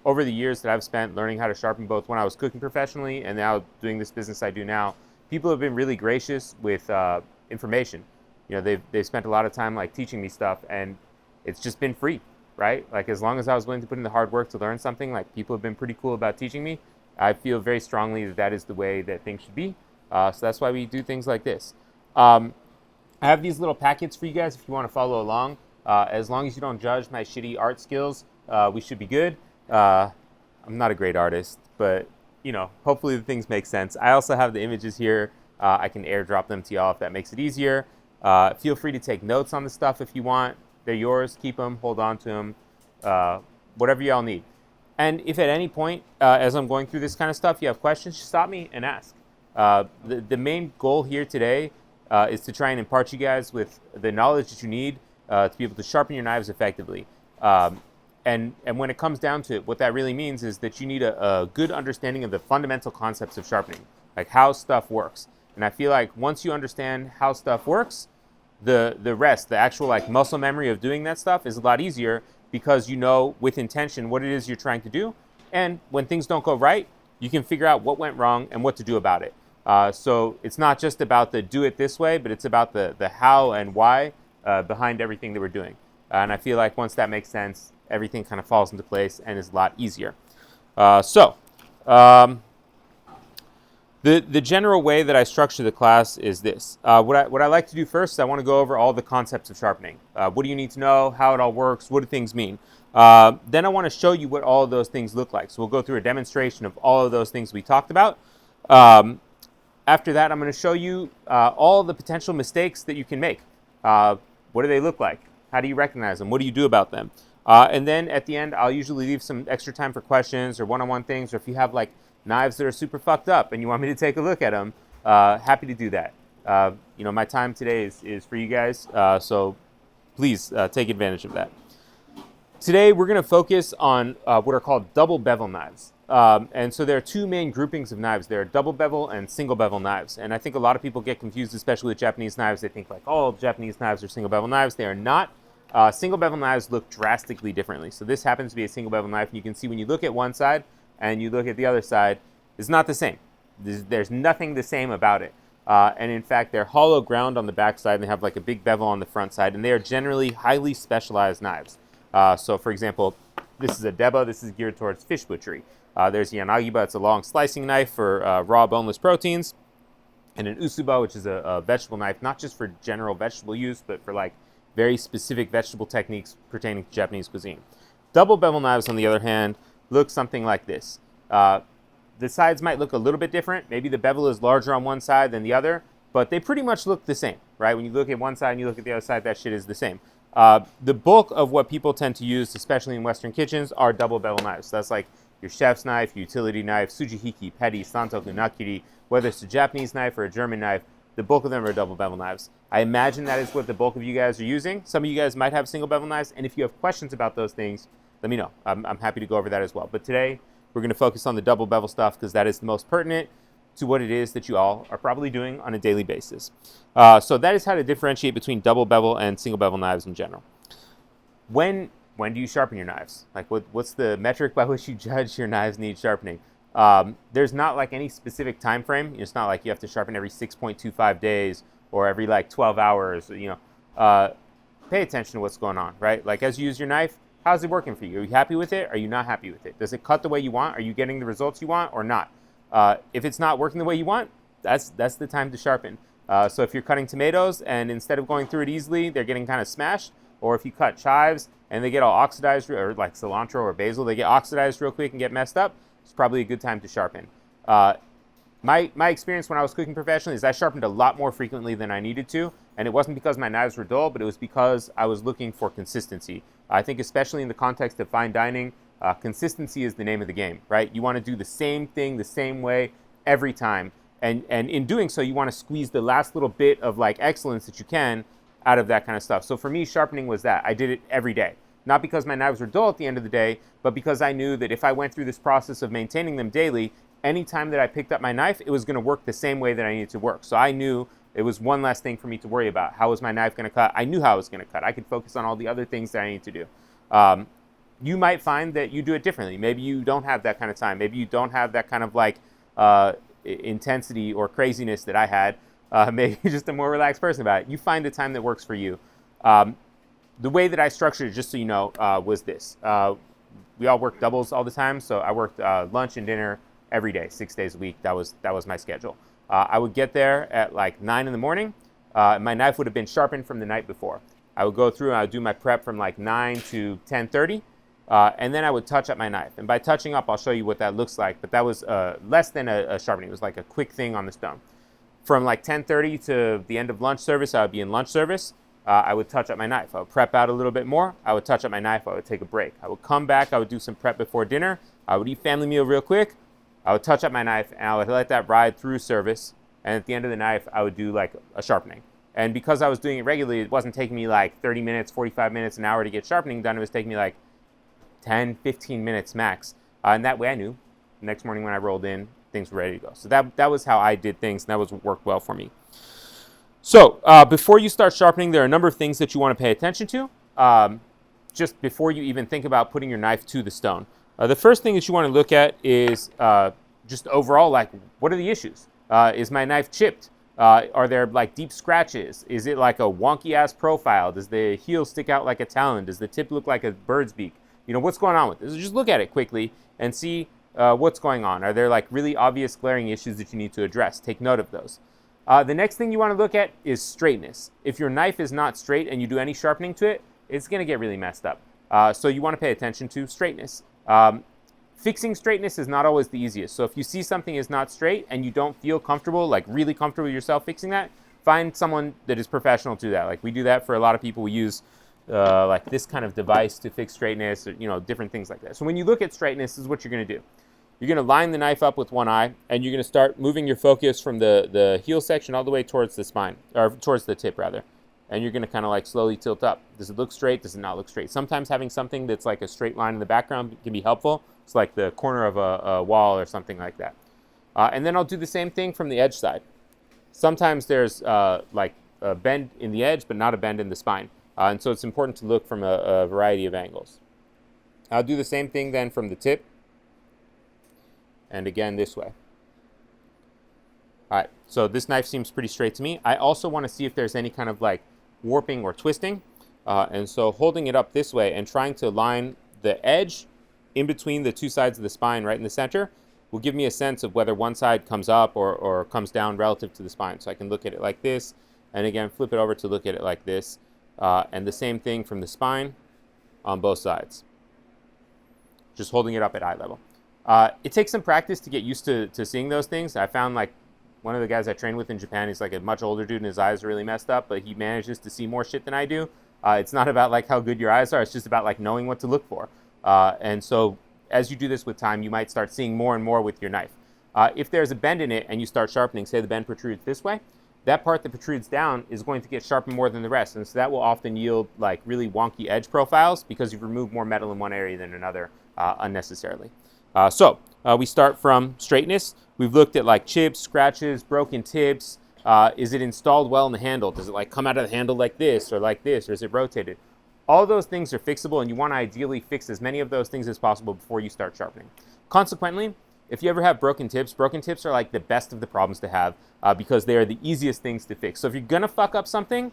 over the years that I've spent learning how to sharpen, both when I was cooking professionally and now doing this business I do now, people have been really gracious with information. You know, they've spent a lot of time like teaching me stuff, and it's just been free, right? Like as long as I was willing to put in the hard work to learn something, like people have been pretty cool about teaching me. I feel very strongly that that is the way that things should be. So that's why we do things like this. I have these little packets for you guys if you want to follow along. As long as you don't judge my shitty art skills, we should be good. I'm not a great artist, but you know, hopefully the things make sense. I also have the images here. I can airdrop them to y'all if that makes it easier. Feel free to take notes on the stuff if you want. They're yours. Keep them. Hold on to them. Whatever y'all need. And if at any point, as I'm going through this kind of stuff, you have questions, just stop me and ask. The main goal here today is to try and impart you guys with the knowledge that you need to be able to sharpen your knives effectively. And when it comes down to it, what that really means is that you need a good understanding of the fundamental concepts of sharpening, like how stuff works. And I feel like once you understand how stuff works, the rest, the actual like muscle memory of doing that stuff is a lot easier, because you know with intention what it is you're trying to do. And when things don't go right, you can figure out what went wrong and what to do about it. So it's not just about the do it this way, but it's about the how and why behind everything that we're doing. And I feel like once that makes sense, everything kind of falls into place and is a lot easier. The general way that I structure the class is this. What I like to do first is I want to go over all the concepts of sharpening. What do you need to know? How it all works? What do things mean? Then I want to show you what all of those things look like. So we'll go through a demonstration of all of those things we talked about. After that, I'm going to show you all the potential mistakes that you can make. What do they look like? How do you recognize them? What do you do about them? And then at the end, I'll usually leave some extra time for questions or one-on-one things, or if you have like knives that are super fucked up and you want me to take a look at them, happy to do that. You know, my time today is for you guys, so please take advantage of that. Today, we're going to focus on what are called double bevel knives. And so there are two main groupings of knives. There are double bevel and single bevel knives. And I think a lot of people get confused, especially with Japanese knives. They think like, oh, Japanese knives are single bevel knives. They are not. Single bevel knives look drastically differently. So this happens to be a single bevel knife. And you can see when you look at one side and you look at the other side, it's not the same. There's nothing the same about it. And in fact, they're hollow ground on the back side, and they have like a big bevel on the front side. And they are generally highly specialized knives. So for example, this is a deba. This is geared towards fish butchery. There's the yanagiba. It's a long slicing knife for raw boneless proteins. And an usuba, which is a vegetable knife, not just for general vegetable use, but for like very specific vegetable techniques pertaining to Japanese cuisine. Double bevel knives, on the other hand, look something like this. The sides might look a little bit different. Maybe the bevel is larger on one side than the other, but they pretty much look the same, right? When you look at one side and you look at the other side, that shit is the same. The bulk of what people tend to use, especially in Western kitchens, are double bevel knives. So that's like your chef's knife, utility knife, sujihiki, peti, santoku, nakiri. Whether it's a Japanese knife or a German knife, the bulk of them are double bevel knives. I imagine that is what the bulk of you guys are using. Some of you guys might have single bevel knives, and if you have questions about those things, let me know. I'm happy to go over that as well. But today, we're going to focus on the double bevel stuff because that is the most pertinent to what it is that you all are probably doing on a daily basis. So that is how to differentiate between double bevel and single bevel knives in general. When do you sharpen your knives? Like what's the metric by which you judge your knives need sharpening? There's not like any specific time frame. It's not like you have to sharpen every 6.25 days or every like 12 hours. You know, pay attention to what's going on, right? Like as you use your knife, how's it working for you? Are you happy with it? Are you not happy with it? Does it cut the way you want? Are you getting the results you want or not? If it's not working the way you want, that's the time to sharpen. So if you're cutting tomatoes and instead of going through it easily, they're getting kind of smashed, or if you cut chives and they get all oxidized, or like cilantro or basil, they get oxidized real quick and get messed up, it's probably a good time to sharpen. My experience when I was cooking professionally is I sharpened a lot more frequently than I needed to, and it wasn't because my knives were dull, but it was because I was looking for consistency. I think especially in the context of fine dining, consistency is the name of the game, right? You want to do the same thing the same way every time, and in doing so, you want to squeeze the last little bit of like excellence that you can out of that kind of stuff. So for me, sharpening was that. I did it every day. Not because my knives were dull at the end of the day, but because I knew that if I went through this process of maintaining them daily, anytime that I picked up my knife, it was going to work the same way that I needed to work. So I knew it was one less thing for me to worry about. How was my knife going to cut? I knew how I was going to cut. I could focus on all the other things that I need to do. You might find that you do it differently. Maybe you don't have that kind of time. Maybe you don't have that kind of like intensity or craziness that I had. Maybe you're just a more relaxed person about it. You find the time that works for you. The way that I structured it, just so you know, was this. We all work doubles all the time, so I worked lunch and dinner every day, 6 days a week. That was my schedule. I would get there at like 9 in the morning. My knife would have been sharpened from the night before. I would go through and I would do my prep from like 9 to 10:30, and then I would touch up my knife. And by touching up, I'll show you what that looks like, but that was less than a sharpening. It was like a quick thing on the stone. From like 10:30 to the end of lunch service, I would be in lunch service. I would touch up my knife. I would prep out a little bit more. I would touch up my knife. I would take a break. I would come back. I would do some prep before dinner. I would eat family meal real quick. I would touch up my knife, and I would let that ride through service. And at the end of the knife, I would do like a sharpening. And because I was doing it regularly, it wasn't taking me like 30 minutes, 45 minutes, an hour to get sharpening done. It was taking me like 10, 15 minutes max. And that way I knew the next morning when I rolled in, things were ready to go. So that was how I did things, and that was what worked well for me. So before you start sharpening, there are a number of things that you want to pay attention to just before you even think about putting your knife to the stone. The first thing that you want to look at is just overall, like, what are the issues? Is my knife chipped? Are there like deep scratches? Is it like a wonky ass profile? Does the heel stick out like a talon? Does the tip look like a bird's beak? You know, what's going on with this? Just look at it quickly and see what's going on. Are there like really obvious glaring issues that you need to address? Take note of those. The next thing you want to look at is straightness. If your knife is not straight and you do any sharpening to it, it's going to get really messed up. So you want to pay attention to straightness. Fixing straightness is not always the easiest. So if you see something is not straight and you don't feel comfortable, like really comfortable with yourself fixing that, find someone that is professional to do that. Like we do that for a lot of people. We use like this kind of device to fix straightness, or, you know, different things like that. So when you look at straightness, this is what you're going to do. You're going to line the knife up with one eye, and you're going to start moving your focus from the heel section all the way towards the spine, or towards the tip rather. And you're going to kind of like slowly tilt up. Does it look straight? Does it not look straight? Sometimes having something that's like a straight line in the background can be helpful. It's like the corner of a wall or something like that. And then I'll do the same thing from the edge side. Sometimes there's like a bend in the edge, but not a bend in the spine. And so it's important to look from a variety of angles. I'll do the same thing then from the tip. And again, this way. All right, so this knife seems pretty straight to me. I also want to see if there's any kind of like warping or twisting. And so holding it up this way and trying to line the edge in between the two sides of the spine right in the center will give me a sense of whether one side comes up or comes down relative to the spine. So I can look at it like this, and again, flip it over to look at it like this. And the same thing from the spine on both sides. Just holding it up at eye level. It takes some practice to get used to seeing those things. I found like one of the guys I trained with in Japan, he's like a much older dude and his eyes are really messed up, but he manages to see more shit than I do. It's not about like how good your eyes are, it's just about like knowing what to look for. And so as you do this with time, you might start seeing more and more with your knife. If there's a bend in it and you start sharpening, say the bend protrudes this way, that part that protrudes down is going to get sharpened more than the rest. And so that will often yield like really wonky edge profiles because you've removed more metal in one area than another unnecessarily. So we start from straightness. We've looked at like chips, scratches, broken tips. Is it installed well in the handle? Does it like come out of the handle like this, or is it rotated? All those things are fixable, and you want to ideally fix as many of those things as possible before you start sharpening. Consequently, if you ever have broken tips are like the best of the problems to have because they are the easiest things to fix. So if you're going to fuck up something,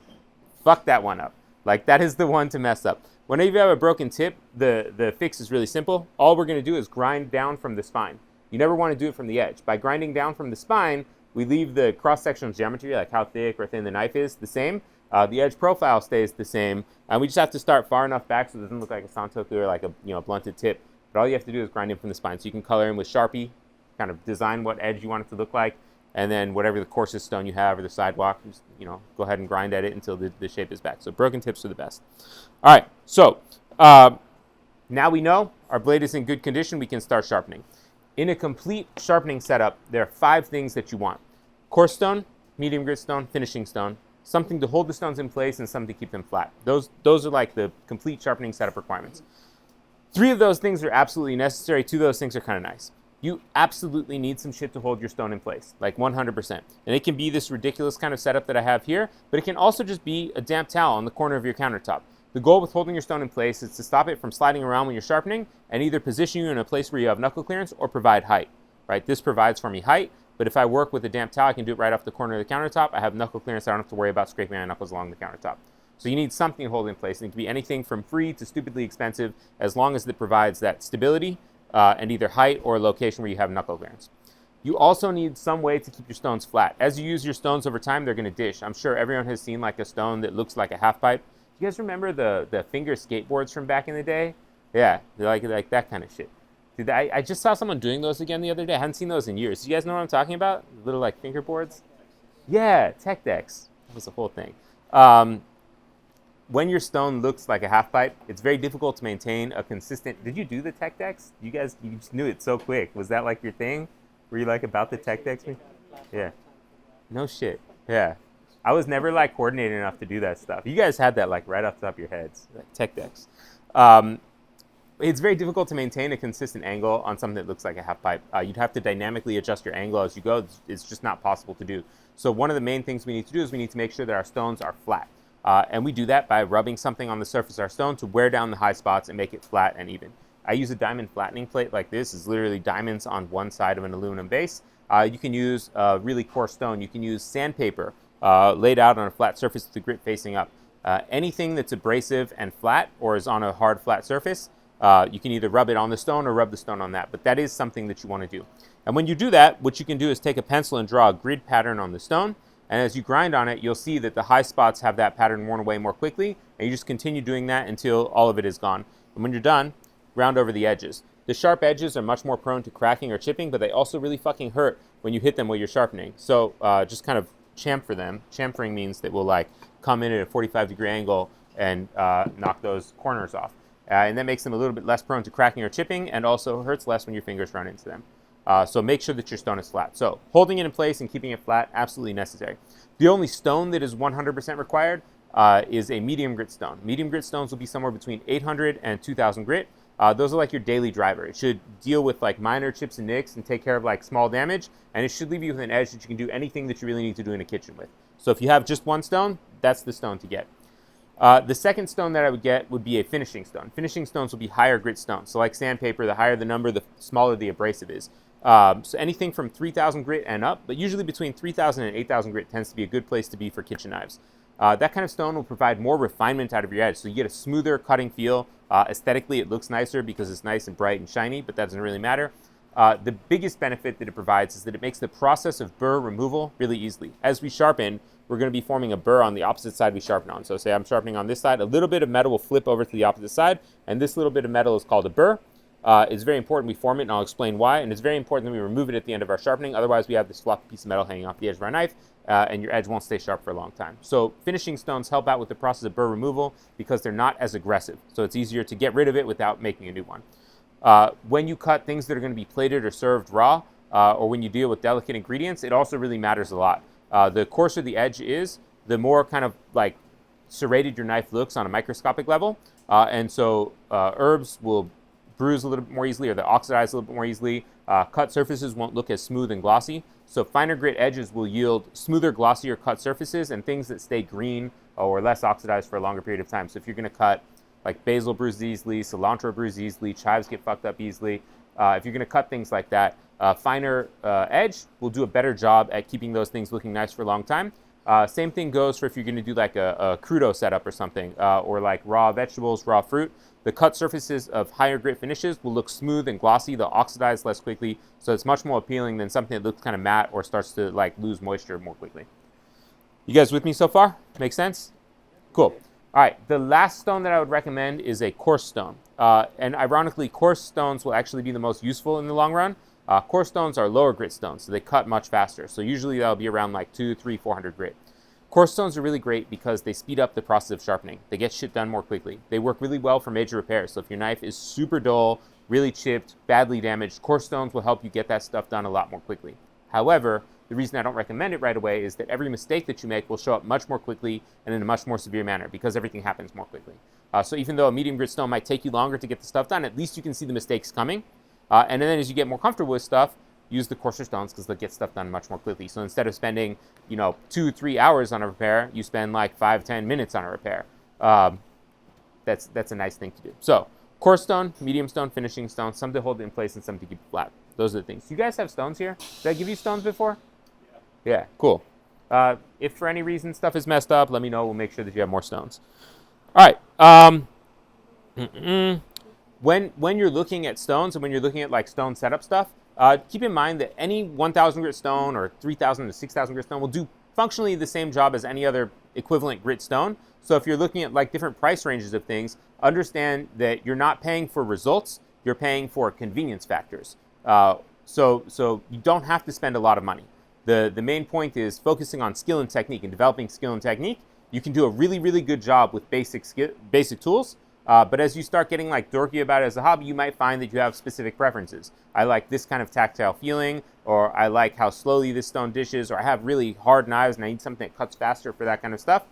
fuck that one up. Like that is the one to mess up. Whenever you have a broken tip, the fix is really simple. All we're going to do is grind down from the spine. You never want to do it from the edge. By grinding down from the spine, we leave the cross-sectional geometry, like how thick or thin the knife is, the same. The edge profile stays the same, and we just have to start far enough back so it doesn't look like a santoku or like a blunted tip. But all you have to do is grind in from the spine. So you can color in with Sharpie, kind of design what edge you want it to look like, and then whatever the coarsest stone you have or the sidewalk, just go ahead and grind at it until the shape is back. So broken tips are the best. All right, so now we know our blade is in good condition. We can start sharpening. In a complete sharpening setup, there are 5 things that you want: coarse stone, medium grit stone, finishing stone, something to hold the stones in place, and something to keep them flat. Those are like the complete sharpening setup requirements. 3 of those things are absolutely necessary. 2 of those things are kind of nice. You absolutely need some shit to hold your stone in place, like 100%. And it can be this ridiculous kind of setup that I have here, but it can also just be a damp towel on the corner of your countertop. The goal with holding your stone in place is to stop it from sliding around when you're sharpening and either position you in a place where you have knuckle clearance or provide height, right? This provides for me height, but if I work with a damp towel, I can do it right off the corner of the countertop. I have knuckle clearance. I don't have to worry about scraping my knuckles along the countertop. So you need something to hold in place. And it can be anything from free to stupidly expensive, as long as it provides that stability and either height or location where you have knuckle clearance. You also need some way to keep your stones flat. As you use your stones over time, they're going to dish. I'm sure everyone has seen like a stone that looks like a half pipe. You guys remember the finger skateboards from back in the day? Yeah, like that kind of shit. Dude, I just saw someone doing those again the other day. I hadn't seen those in years. Do you guys know what I'm talking about? Little like fingerboards? Yeah, tech decks. That was the whole thing. When your stone looks like a half pipe, it's very difficult to maintain a consistent... Did you do the tech decks? You guys, you just knew it so quick. Was that like your thing? Were you like about the tech decks? Yeah. No shit. Yeah. I was never like coordinated enough to do that stuff. You guys had that like right off the top of your heads, like tech decks. It's very difficult to maintain a consistent angle on something that looks like a half pipe. You'd have to dynamically adjust your angle as you go. It's just not possible to do. So one of the main things we need to do is we need to make sure that our stones are flat. And we do that by rubbing something on the surface of our stone to wear down the high spots and make it flat and even. I use a diamond flattening plate like this. It's literally diamonds on one side of an aluminum base. You can use a really coarse stone. You can use sandpaper laid out on a flat surface with the grit facing up. Anything that's abrasive and flat or is on a hard flat surface, you can either rub it on the stone or rub the stone on that, but that is something that you want to do. And when you do that, what you can do is take a pencil and draw a grid pattern on the stone, and as you grind on it, you'll see that the high spots have that pattern worn away more quickly, and you just continue doing that until all of it is gone. And when you're done, round over the edges. The sharp edges are much more prone to cracking or chipping, but they also really fucking hurt when you hit them while you're sharpening. So just kind of chamfer them. Chamfering means that we'll like come in at a 45-degree angle and knock those corners off. And that makes them a little bit less prone to cracking or chipping, and also hurts less when your fingers run into them. So make sure that your stone is flat. So holding it in place and keeping it flat, absolutely necessary. The only stone that is 100% required is a medium grit stone. Medium grit stones will be somewhere between 800 and 2000 grit. Those are like your daily driver. It should deal with like minor chips and nicks and take care of like small damage, and it should leave you with an edge that you can do anything that you really need to do in a kitchen with. So if you have just one stone, that's the stone to get. The second stone that I would get would be a finishing stone. Finishing stones will be higher grit stones. So like sandpaper, the higher the number, the smaller the abrasive is. So anything from 3,000 grit and up, but usually between 3,000 and 8,000 grit tends to be a good place to be for kitchen knives. That kind of stone will provide more refinement out of your edge, so you get a smoother cutting feel. Aesthetically, it looks nicer because it's nice and bright and shiny, but that doesn't really matter. The biggest benefit that it provides is that it makes the process of burr removal really easily. As we sharpen, we're going to be forming a burr on the opposite side we sharpen on. So say I'm sharpening on this side, a little bit of metal will flip over to the opposite side, and this little bit of metal is called a burr. It's very important we form it, and I'll explain why. And it's very important that we remove it at the end of our sharpening. Otherwise, we have this floppy piece of metal hanging off the edge of our knife, and your edge won't stay sharp for a long time. So finishing stones help out with the process of burr removal because they're not as aggressive. So it's easier to get rid of it without making a new one. When you cut things that are going to be plated or served raw, or when you deal with delicate ingredients, it also really matters a lot. The coarser the edge is, the more kind of like serrated your knife looks on a microscopic level. And so herbs will bruise a little bit more easily, or they oxidize a little bit more easily. Cut surfaces won't look as smooth and glossy. So finer grit edges will yield smoother, glossier cut surfaces and things that stay green or less oxidized for a longer period of time. So if you're going to cut like basil bruises easily, cilantro bruises easily, chives get fucked up easily. If you're going to cut things like that, finer edge will do a better job at keeping those things looking nice for a long time. Same thing goes for if you're going to do like a crudo setup or something, or like raw vegetables, raw fruit. The cut surfaces of higher grit finishes will look smooth and glossy. They'll oxidize less quickly, so it's much more appealing than something that looks kind of matte or starts to like lose moisture more quickly. You guys with me so far? Make sense? Cool. All right, the last stone that I would recommend is a coarse stone. And ironically, coarse stones will actually be the most useful in the long run. Coarse stones are lower grit stones, so they cut much faster. So usually that'll be around like 200, 300, 400 grit. Coarse stones are really great because they speed up the process of sharpening. They get shit done more quickly. They work really well for major repairs. So if your knife is super dull, really chipped, badly damaged, coarse stones will help you get that stuff done a lot more quickly. However, the reason I don't recommend it right away is that every mistake that you make will show up much more quickly and in a much more severe manner because everything happens more quickly. So even though a medium grit stone might take you longer to get the stuff done, at least you can see the mistakes coming. And then as you get more comfortable with stuff, use the coarser stones because they'll get stuff done much more quickly. So instead of spending, 2-3 hours on a repair, you spend like 5-10 minutes on a repair. that's a nice thing to do. So coarse stone, medium stone, finishing stone, some to hold it in place and some to keep it flat. Those are the things. You guys have stones here? Did I give you stones before? Yeah, cool. If for any reason stuff is messed up, let me know. We'll make sure that you have more stones. All right. When you're looking at stones and when you're looking at like stone setup stuff, keep in mind that any 1,000 grit stone or 3,000 to 6,000 grit stone will do functionally the same job as any other equivalent grit stone. So if you're looking at like different price ranges of things, understand that you're not paying for results, you're paying for convenience factors. So you don't have to spend a lot of money. The main point is focusing on skill and technique and developing skill and technique. You can do a really, really good job with basic tools. But as you start getting like dorky about it as a hobby, you might find that you have specific preferences. I like this kind of tactile feeling, or I like how slowly this stone dishes, or I have really hard knives and I need something that cuts faster for that kind of stuff.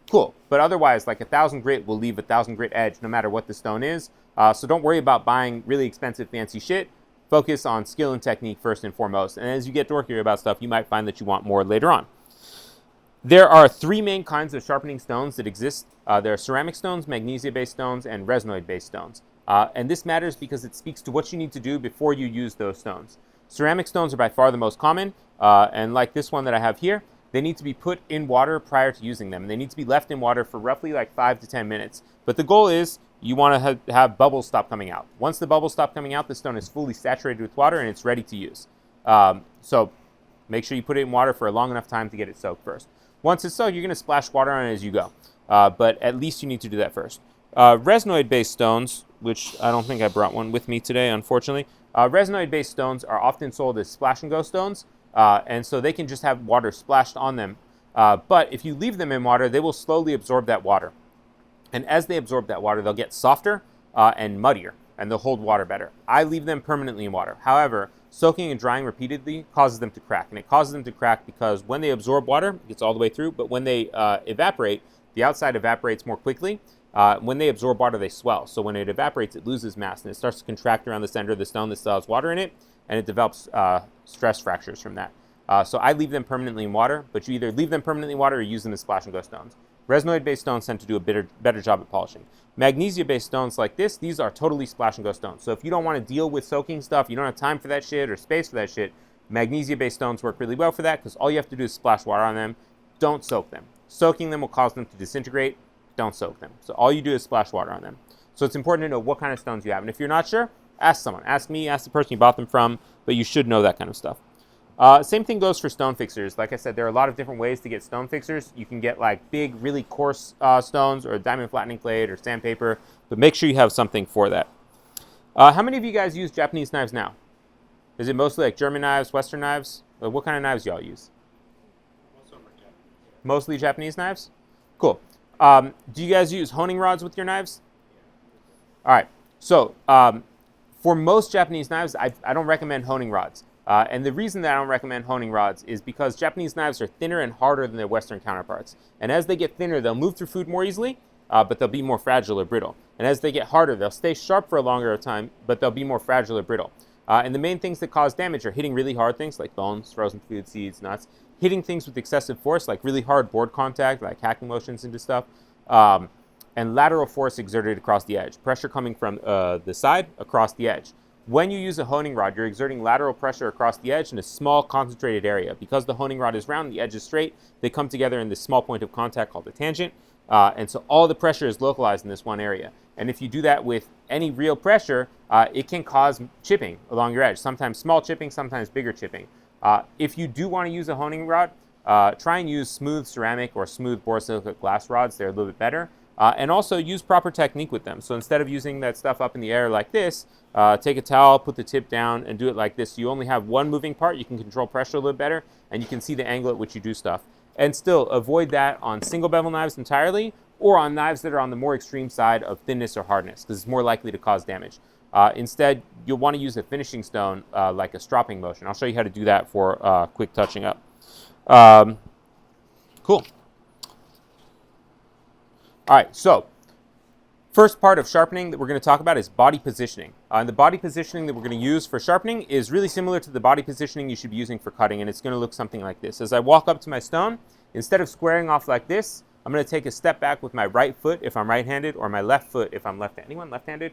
Cool. But otherwise, like 1,000 grit will leave 1,000 grit edge no matter what the stone is. So don't worry about buying really expensive fancy shit. Focus on skill and technique first and foremost. And as you get dorkier about stuff, you might find that you want more later on. There are three main kinds of sharpening stones that exist. There are ceramic stones, magnesia-based stones, and resinoid-based stones. And this matters because it speaks to what you need to do before you use those stones. Ceramic stones are by far the most common, and like this one that I have here, they need to be put in water prior to using them. They need to be left in water for roughly like 5 to 10 minutes. But the goal is you want to have bubbles stop coming out. Once the bubbles stop coming out, the stone is fully saturated with water and it's ready to use. So make sure you put it in water for a long enough time to get it soaked first. Once it's soaked, you're going to splash water on it as you go. But at least you need to do that first. Resinoid-based stones, which I don't think I brought one with me today, unfortunately. Resinoid-based stones are often sold as splash-and-go stones, and so they can just have water splashed on them. But if you leave them in water, they will slowly absorb that water. And as they absorb that water, they'll get softer and muddier, and they'll hold water better. I leave them permanently in water. However, soaking and drying repeatedly causes them to crack. And it causes them to crack because when they absorb water, it gets all the way through, but when they evaporate, the outside evaporates more quickly. When they absorb water, they swell. So when it evaporates, it loses mass, and it starts to contract around the center of the stone that still has water in it, and it develops stress fractures from that. So I leave them permanently in water, but you either leave them permanently in water or use them as splash-and-go stones. Resinoid-based stones tend to do a better job at polishing. Magnesia-based stones like this, these are totally splash-and-go stones. So if you don't want to deal with soaking stuff, you don't have time for that shit or space for that shit, magnesia-based stones work really well for that because all you have to do is splash water on them. Don't soak them. Soaking them will cause them to disintegrate. Don't soak them. So all you do is splash water on them. So it's important to know what kind of stones you have. And if you're not sure, ask someone. Ask me, ask the person you bought them from, but you should know that kind of stuff. Same thing goes for stone fixers. Like I said, there are a lot of different ways to get stone fixers. You can get like big, really coarse stones or diamond flattening plate or sandpaper, but make sure you have something for that. How many of you guys use Japanese knives now? Is it mostly like German knives, Western knives? What kind of knives do y'all use? Most of them are Japanese. Mostly Japanese knives? Cool. Do you guys use honing rods with your knives? All right. So for most Japanese knives, I don't recommend honing rods. And the reason that I don't recommend honing rods is because Japanese knives are thinner and harder than their Western counterparts. And as they get thinner, they'll move through food more easily, but they'll be more fragile or brittle. And as they get harder, they'll stay sharp for a longer time, but they'll be more fragile or brittle. And the main things that cause damage are hitting really hard things like bones, frozen food, seeds, nuts, hitting things with excessive force like really hard board contact, like hacking motions into stuff, and lateral force exerted across the edge, pressure coming from the side across the edge. When you use a honing rod, you're exerting lateral pressure across the edge in a small concentrated area. Because the honing rod is round, the edge is straight, they come together in this small point of contact called a tangent. And so all the pressure is localized in this one area. And if you do that with any real pressure, it can cause chipping along your edge, sometimes small chipping, sometimes bigger chipping. If you do want to use a honing rod, try and use smooth ceramic or smooth borosilicate glass rods. They're a little bit better. And also use proper technique with them. So instead of using that stuff up in the air like this, take a towel, put the tip down, and do it like this. You only have one moving part. You can control pressure a little better, and you can see the angle at which you do stuff. And still, avoid that on single bevel knives entirely, or on knives that are on the more extreme side of thinness or hardness, because it's more likely to cause damage. Instead, you'll want to use a finishing stone like a stropping motion. I'll show you how to do that for quick touching up. Cool. All right, so first part of sharpening that we're going to talk about is body positioning. And the body positioning that we're going to use for sharpening is really similar to the body positioning you should be using for cutting, and it's going to look something like this. As I walk up to my stone, instead of squaring off like this, I'm going to take a step back with my right foot if I'm right-handed, or my left foot if I'm left-handed. Anyone left-handed?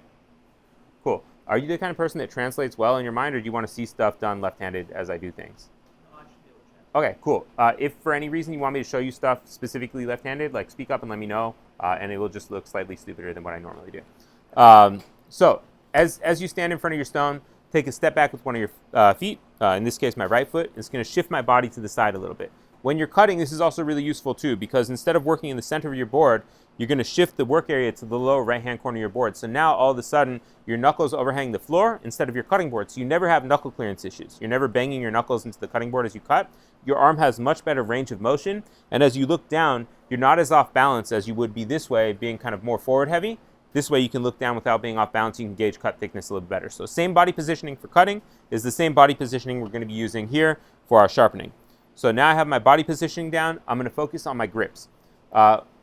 Cool. Are you the kind of person that translates well in your mind, or do you want to see stuff done left-handed as I do things? No, I should be able to check. Okay, cool. If for any reason you want me to show you stuff specifically left-handed, like speak up and let me know, and it will just look slightly stupider than what I normally do. So as you stand in front of your stone, take a step back with one of your feet, in this case my right foot. It's going to shift my body to the side a little bit. When you're cutting, this is also really useful too, because instead of working in the center of your board, you're going to shift the work area to the lower right-hand corner of your board. So now all of a sudden, your knuckles overhang the floor instead of your cutting board. So you never have knuckle clearance issues. You're never banging your knuckles into the cutting board as you cut. Your arm has much better range of motion. And as you look down, you're not as off balance as you would be this way, being kind of more forward heavy. This way you can look down without being off balance. You can gauge cut thickness a little better. So same body positioning for cutting is the same body positioning we're going to be using here for our sharpening. So now I have my body positioning down. I'm going to focus on my grips.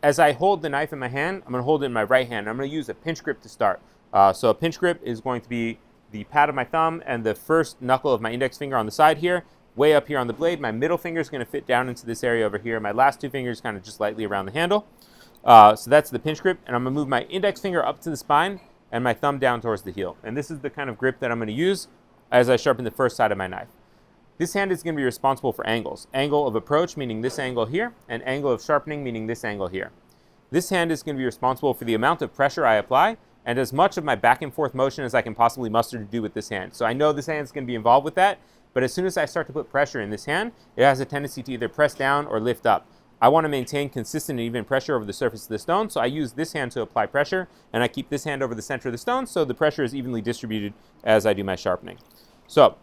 As I hold the knife in my hand, I'm going to hold it in my right hand. I'm going to use a pinch grip to start. So a pinch grip is going to be the pad of my thumb and the first knuckle of my index finger on the side here, way up here on the blade. My middle finger is going to fit down into this area over here. My last two fingers kind of just lightly around the handle. So that's the pinch grip. And I'm going to move my index finger up to the spine and my thumb down towards the heel. And this is the kind of grip that I'm going to use as I sharpen the first side of my knife. This hand is going to be responsible for angles. Angle of approach, meaning this angle here, and angle of sharpening, meaning this angle here. This hand is going to be responsible for the amount of pressure I apply and as much of my back and forth motion as I can possibly muster to do with this hand. So I know this hand is going to be involved with that, but as soon as I start to put pressure in this hand, it has a tendency to either press down or lift up. I want to maintain consistent and even pressure over the surface of the stone, so I use this hand to apply pressure, and I keep this hand over the center of the stone so the pressure is evenly distributed as I do my sharpening. So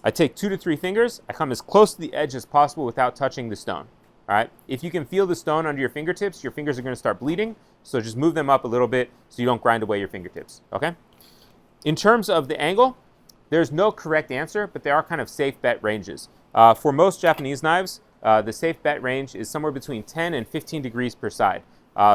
I take 2 to 3 fingers. I come as close to the edge as possible without touching the stone. All right. If you can feel the stone under your fingertips, your fingers are going to start bleeding. So just move them up a little bit so you don't grind away your fingertips. Okay. In terms of the angle, there's no correct answer, but there are kind of safe bet ranges. For most Japanese knives, the safe bet range is somewhere between 10 and 15 degrees per side.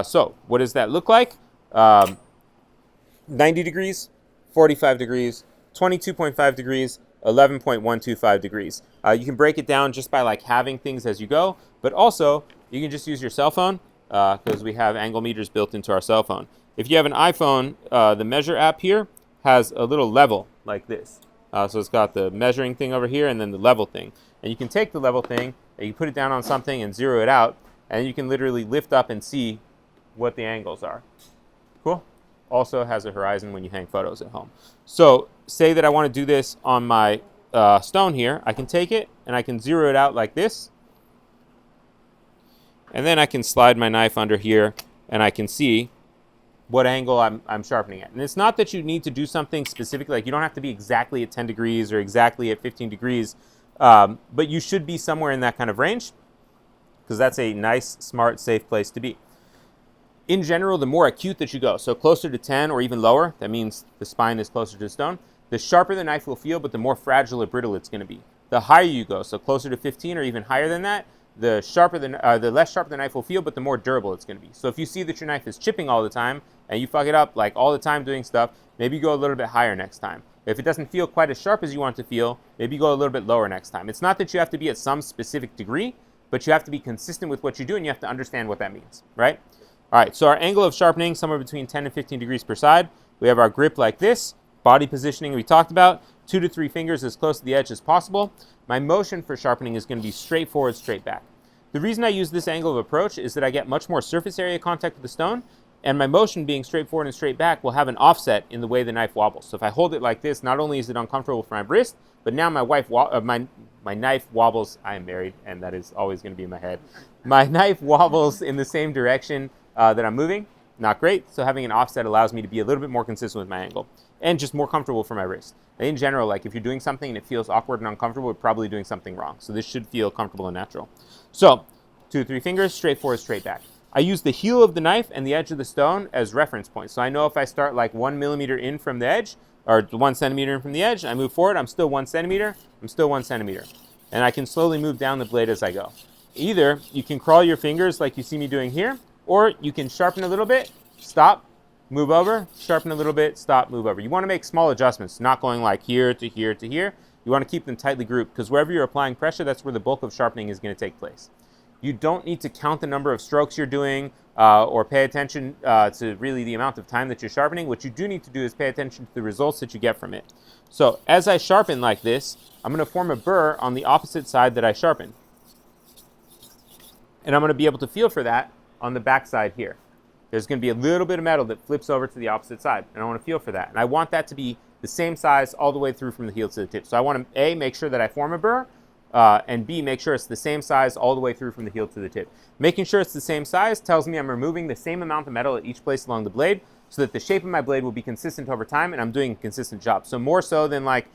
So what does that look like? 90 degrees, 45 degrees, 22.5 degrees, 11.125 degrees. You can break it down just by like having things as you go, but also you can just use your cell phone because we have angle meters built into our cell phone. If you have an iPhone, the measure app here has a little level like this. So it's got the measuring thing over here and then the level thing. And you can take the level thing and you put it down on something and zero it out, and you can literally lift up and see what the angles are. Cool. Also has a horizon when you hang photos at home. So say that I want to do this on my stone here. I can take it and I can zero it out like this. And then I can slide my knife under here and I can see what angle I'm sharpening at. And it's not that you need to do something specific, like you don't have to be exactly at 10 degrees or exactly at 15 degrees, but you should be somewhere in that kind of range because that's a nice, smart, safe place to be. In general, the more acute that you go, so closer to 10 or even lower, that means the spine is closer to the stone, the sharper the knife will feel, but the more fragile or brittle it's going to be. The higher you go, so closer to 15 or even higher than that, the less sharp the knife will feel, but the more durable it's going to be. So if you see that your knife is chipping all the time and you fuck it up like all the time doing stuff, maybe go a little bit higher next time. If it doesn't feel quite as sharp as you want it to feel, maybe go a little bit lower next time. It's not that you have to be at some specific degree, but you have to be consistent with what you do and you have to understand what that means, right? All right, so our angle of sharpening, somewhere between 10 and 15 degrees per side. We have our grip like this. Body positioning we talked about. 2 to 3 fingers as close to the edge as possible. My motion for sharpening is going to be straight forward, straight back. The reason I use this angle of approach is that I get much more surface area contact with the stone, and my motion being straight forward and straight back will have an offset in the way the knife wobbles. So if I hold it like this, not only is it uncomfortable for my wrist, but now my knife wobbles. I am married, and that is always going to be in my head. My knife wobbles in the same direction that I'm moving. Not great. So having an offset allows me to be a little bit more consistent with my angle and just more comfortable for my wrist. And in general, like if you're doing something and it feels awkward and uncomfortable, you're probably doing something wrong. So this should feel comfortable and natural. So 2 to 3 fingers, straight forward, straight back. I use the heel of the knife and the edge of the stone as reference points. So I know if I start like 1 millimeter in from the edge or 1 centimeter in from the edge, I move forward, I'm still 1 centimeter, I'm still 1 centimeter. And I can slowly move down the blade as I go. Either you can crawl your fingers like you see me doing here, or you can sharpen a little bit, stop, move over, sharpen a little bit, stop, move over. You want to make small adjustments, not going like here to here to here. You want to keep them tightly grouped because wherever you're applying pressure, that's where the bulk of sharpening is going to take place. You don't need to count the number of strokes you're doing or pay attention to really the amount of time that you're sharpening. What you do need to do is pay attention to the results that you get from it. So as I sharpen like this, I'm going to form a burr on the opposite side that I sharpen. And I'm going to be able to feel for that on the back side here. There's going to be a little bit of metal that flips over to the opposite side, and I want to feel for that. And I want that to be the same size all the way through from the heel to the tip. So I want to, A, make sure that I form a burr, and B, make sure it's the same size all the way through from the heel to the tip. Making sure it's the same size tells me I'm removing the same amount of metal at each place along the blade so that the shape of my blade will be consistent over time and I'm doing a consistent job. So more so than like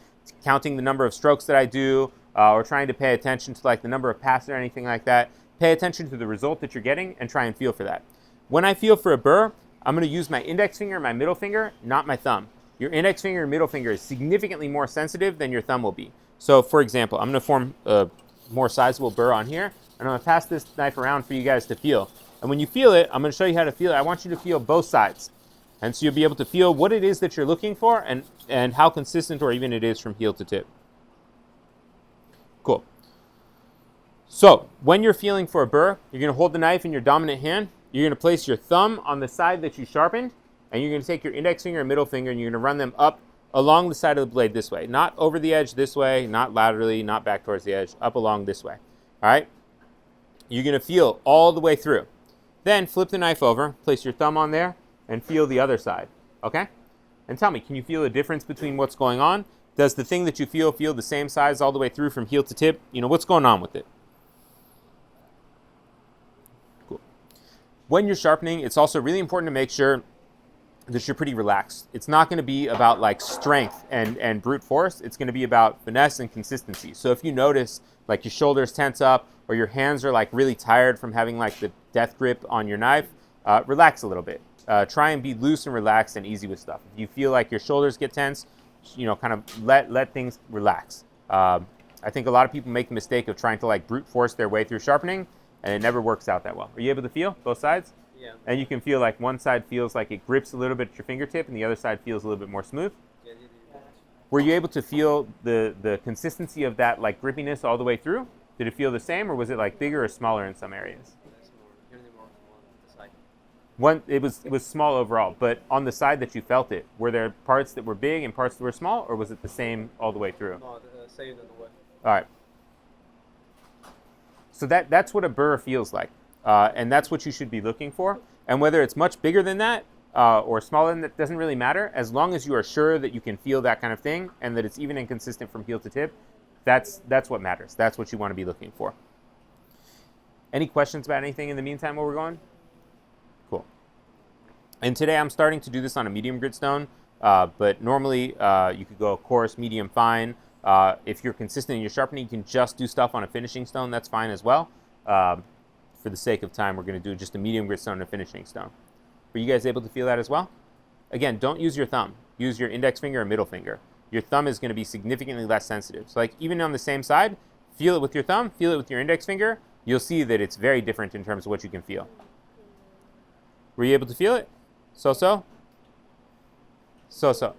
counting the number of strokes that I do or trying to pay attention to like the number of passes or anything like that, pay attention to the result that you're getting and try and feel for that. When I feel for a burr, I'm going to use my index finger and my middle finger, not my thumb. Your index finger and middle finger is significantly more sensitive than your thumb will be. So for example, I'm going to form a more sizable burr on here, and I'm going to pass this knife around for you guys to feel. And when you feel it, I'm going to show you how to feel it. I want you to feel both sides. And so you'll be able to feel what it is that you're looking for and how consistent or even it is from heel to tip. Cool. So when you're feeling for a burr, you're going to hold the knife in your dominant hand. You're going to place your thumb on the side that you sharpened, and you're going to take your index finger and middle finger, and you're going to run them up along the side of the blade this way. Not over the edge this way, not laterally, not back towards the edge, up along this way. All right? You're going to feel all the way through. Then flip the knife over, place your thumb on there, and feel the other side. Okay? And tell me, can you feel a difference between what's going on? Does the thing that you feel the same size all the way through from heel to tip? You know, what's going on with it? Cool. When you're sharpening, it's also really important to make sure that you're pretty relaxed. It's not going to be about like strength and brute force. It's going to be about finesse and consistency. So if you notice like your shoulders tense up or your hands are like really tired from having like the death grip on your knife, relax a little bit. Try and be loose and relaxed and easy with stuff. If you feel like your shoulders get tense, you know, kind of let things relax. I think a lot of people make the mistake of trying to like brute force their way through sharpening, and it never works out that well. Are you able to feel both sides? Yeah. And you can feel like one side feels like it grips a little bit at your fingertip and the other side feels a little bit more smooth. Yeah. Were you able to feel the consistency of that like grippiness all the way through? Did it feel the same, or was it like bigger or smaller in some areas? It was small overall, but on the side that you felt it, were there parts that were big and parts that were small, or was it the same all the way through? No, the same in the way. All right. So that's what a burr feels like. And that's what you should be looking for. And whether it's much bigger than that or smaller than that doesn't really matter. As long as you are sure that you can feel that kind of thing and that it's even and consistent from heel to tip, that's what matters. That's what you want to be looking for. Any questions about anything in the meantime while we're going? Cool. And today I'm starting to do this on a medium grit stone, but normally you could go coarse, medium, fine. If you're consistent in your sharpening, you can just do stuff on a finishing stone. That's fine as well. For the sake of time, we're going to do just a medium grit stone and a finishing stone. Were you guys able to feel that as well? Again, don't use your thumb. Use your index finger and middle finger. Your thumb is going to be significantly less sensitive. So like even on the same side, feel it with your thumb, feel it with your index finger. You'll see that it's very different in terms of what you can feel. Were you able to feel it? So-so? So-so.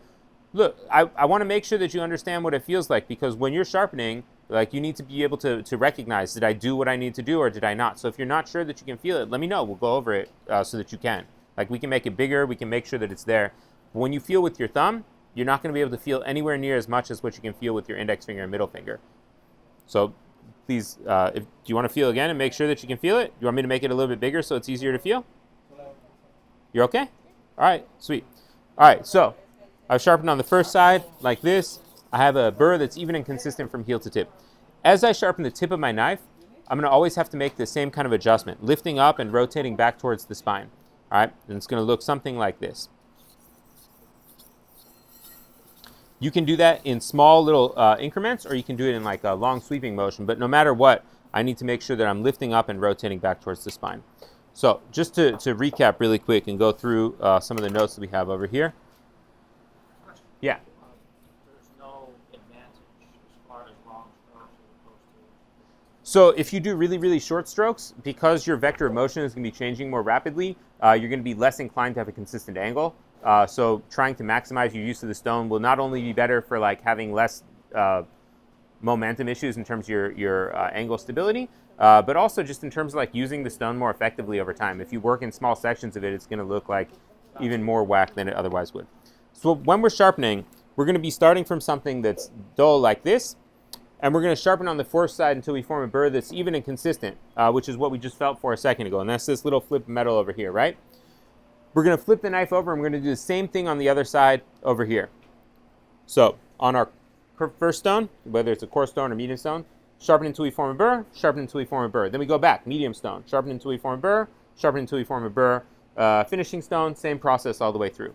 Look, I want to make sure that you understand what it feels like, because when you're sharpening, like you need to be able to recognize, did I do what I need to do or did I not? So if you're not sure that you can feel it, let me know. We'll go over it so that you can. Like we can make it bigger. We can make sure that it's there. But when you feel with your thumb, you're not going to be able to feel anywhere near as much as what you can feel with your index finger and middle finger. So please, do you want to feel again and make sure that you can feel it? You want me to make it a little bit bigger so it's easier to feel? You're okay? All right, sweet. All right, so I've sharpened on the first side like this. I have a burr that's even and consistent from heel to tip. As I sharpen the tip of my knife, I'm going to always have to make the same kind of adjustment, lifting up and rotating back towards the spine. All right, and it's going to look something like this. You can do that in small little increments, or you can do it in like a long sweeping motion. But no matter what, I need to make sure that I'm lifting up and rotating back towards the spine. So just to recap really quick and go through some of the notes that we have over here. Yeah. There's no advantage as far as long strokes as opposed to. So if you do really, really short strokes, because your vector of motion is going to be changing more rapidly, you're going to be less inclined to have a consistent angle. So trying to maximize your use of the stone will not only be better for like having less momentum issues in terms of your angle stability, but also just in terms of like using the stone more effectively over time. If you work in small sections of it, it's going to look like even more whack than it otherwise would. So when we're sharpening, we're going to be starting from something that's dull like this, and we're going to sharpen on the first side until we form a burr that's even and consistent, which is what we just felt for a second ago, and that's this little flip of metal over here, right? We're going to flip the knife over, and we're going to do the same thing on the other side over here. So on our first stone, whether it's a coarse stone or medium stone, sharpen until we form a burr, sharpen until we form a burr. Then we go back, medium stone, sharpen until we form a burr, sharpen until we form a burr. Finishing stone, same process all the way through.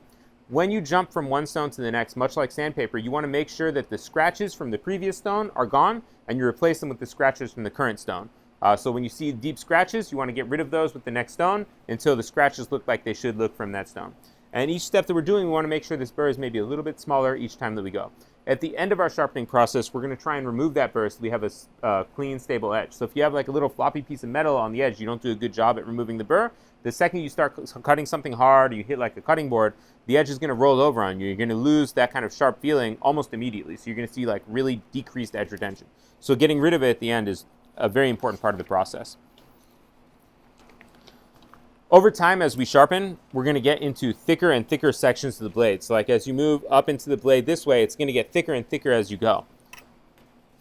When you jump from one stone to the next, much like sandpaper, you want to make sure that the scratches from the previous stone are gone and you replace them with the scratches from the current stone. So when you see deep scratches, you want to get rid of those with the next stone until the scratches look like they should look from that stone. And each step that we're doing, we want to make sure this burr is maybe a little bit smaller each time that we go. At the end of our sharpening process, we're going to try and remove that burr so we have a clean, stable edge. So if you have like a little floppy piece of metal on the edge, you don't do a good job at removing the burr. The second you start cutting something hard, or you hit like a cutting board, the edge is going to roll over on you. You're going to lose that kind of sharp feeling almost immediately. So you're going to see like really decreased edge retention. So getting rid of it at the end is a very important part of the process. Over time, as we sharpen, we're going to get into thicker and thicker sections of the blade. So like as you move up into the blade this way, it's going to get thicker and thicker as you go.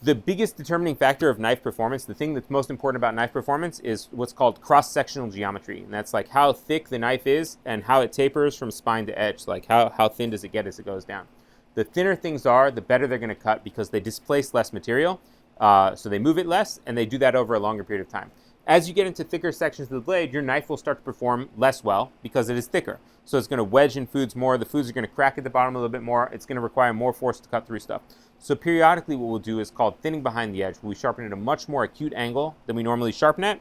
The biggest determining factor of knife performance, the thing that's most important about knife performance, is what's called cross-sectional geometry. And that's like how thick the knife is and how it tapers from spine to edge. Like how thin does it get as it goes down. The thinner things are, the better they're going to cut because they displace less material. So they move it less, and they do that over a longer period of time. As you get into thicker sections of the blade, your knife will start to perform less well because it is thicker. So it's going to wedge in foods more. The foods are going to crack at the bottom a little bit more. It's going to require more force to cut through stuff. So periodically what we'll do is called thinning behind the edge. We sharpen at a much more acute angle than we normally sharpen at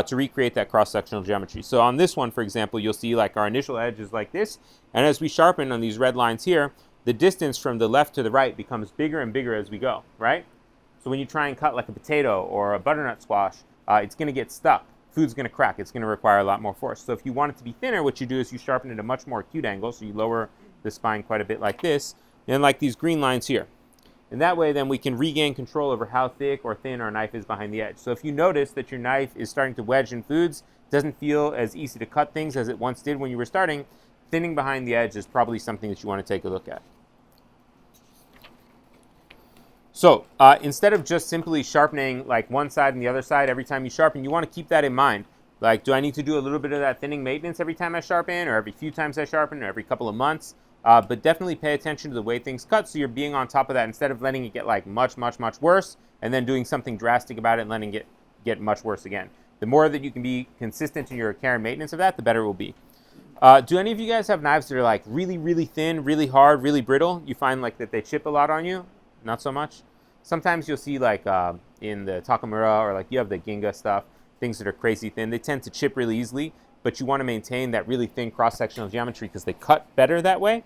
to recreate that cross-sectional geometry. So on this one, for example, you'll see like our initial edge is like this. And as we sharpen on these red lines here, the distance from the left to the right becomes bigger and bigger as we go, right? So when you try and cut like a potato or a butternut squash, it's going to get stuck. Food's going to crack. It's going to require a lot more force. So if you want it to be thinner, what you do is you sharpen at a much more acute angle. So you lower the spine quite a bit like this, and like these green lines here. And that way then we can regain control over how thick or thin our knife is behind the edge. So if you notice that your knife is starting to wedge in foods, doesn't feel as easy to cut things as it once did when you were starting, thinning behind the edge is probably something that you want to take a look at. So instead of just simply sharpening like one side and the other side every time you sharpen, you want to keep that in mind. Like, do I need to do a little bit of that thinning maintenance every time I sharpen, or every few times I sharpen, or every couple of months? But definitely pay attention to the way things cut so you're being on top of that instead of letting it get like much worse and then doing something drastic about it and letting it get much worse again. The more that you can be consistent in your care and maintenance of that, the better it will be. Do any of you guys have knives that are like really thin, really hard, really brittle? You find like that they chip a lot on you? Not so much? Sometimes you'll see like in the Takamura or like you have the Ginga stuff, things that are crazy thin. They tend to chip really easily, but you want to maintain that really thin cross-sectional geometry because they cut better that way.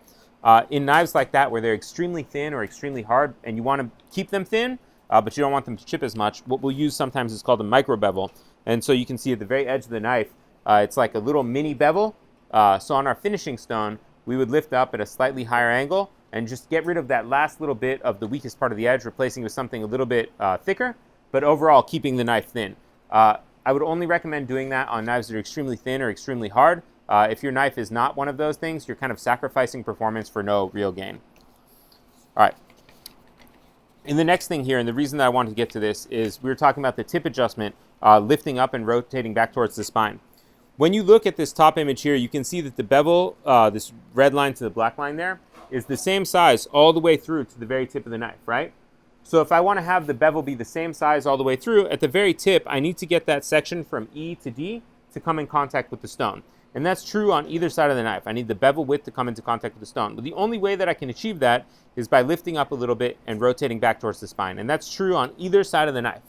In knives like that where they're extremely thin or extremely hard and you want to keep them thin, but you don't want them to chip as much, what we'll use sometimes is called a micro bevel. And so you can see at the very edge of the knife, it's like a little mini bevel. So on our finishing stone, we would lift up at a slightly higher angle and just get rid of that last little bit of the weakest part of the edge, replacing it with something a little bit thicker, but overall keeping the knife thin. I would only recommend doing that on knives that are extremely thin or extremely hard. If your knife is not one of those things, you're kind of sacrificing performance for no real gain. All right. And the next thing here, and the reason that I wanted to get to this, is we were talking about the tip adjustment, lifting up and rotating back towards the spine. When you look at this top image here, you can see that the bevel, this red line to the black line there, is the same size all the way through to the very tip of the knife, right? So if I want to have the bevel be the same size all the way through, at the very tip, I need to get that section from E to D to come in contact with the stone. And that's true on either side of the knife. I need the bevel width to come into contact with the stone. But the only way that I can achieve that is by lifting up a little bit and rotating back towards the spine. And that's true on either side of the knife.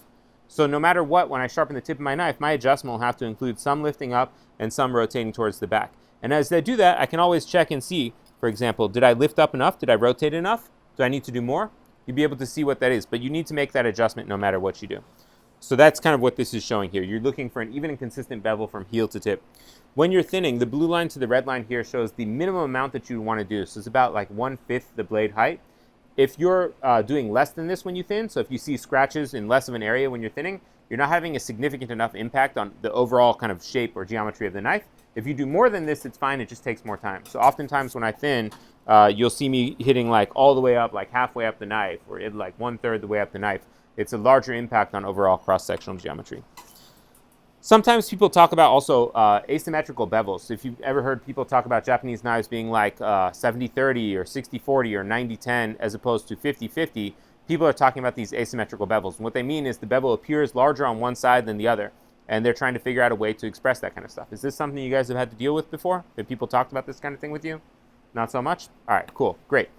So no matter what, when I sharpen the tip of my knife, my adjustment will have to include some lifting up and some rotating towards the back. And as I do that, I can always check and see, for example, did I lift up enough? Did I rotate enough? Do I need to do more? You'll be able to see what that is, but you need to make that adjustment no matter what you do. So that's kind of what this is showing here. You're looking for an even and consistent bevel from heel to tip. When you're thinning, the blue line to the red line here shows the minimum amount that you want to do. So it's about like 1/5 the blade height. If you're doing less than this when you thin, so if you see scratches in less of an area when you're thinning, you're not having a significant enough impact on the overall kind of shape or geometry of the knife. If you do more than this, it's fine. It just takes more time. So oftentimes when I thin, you'll see me hitting like all the way up, like halfway up the knife, or like 1/3 the way up the knife. It's a larger impact on overall cross-sectional geometry. Sometimes people talk about also asymmetrical bevels. If you've ever heard people talk about Japanese knives being like 70-30 or 60-40 or 90-10 as opposed to 50-50, people are talking about these asymmetrical bevels. And what they mean is the bevel appears larger on one side than the other. And they're trying to figure out a way to express that kind of stuff. Is this something you guys have had to deal with before? Have people talked about this kind of thing with you? Not so much? All right, cool, great.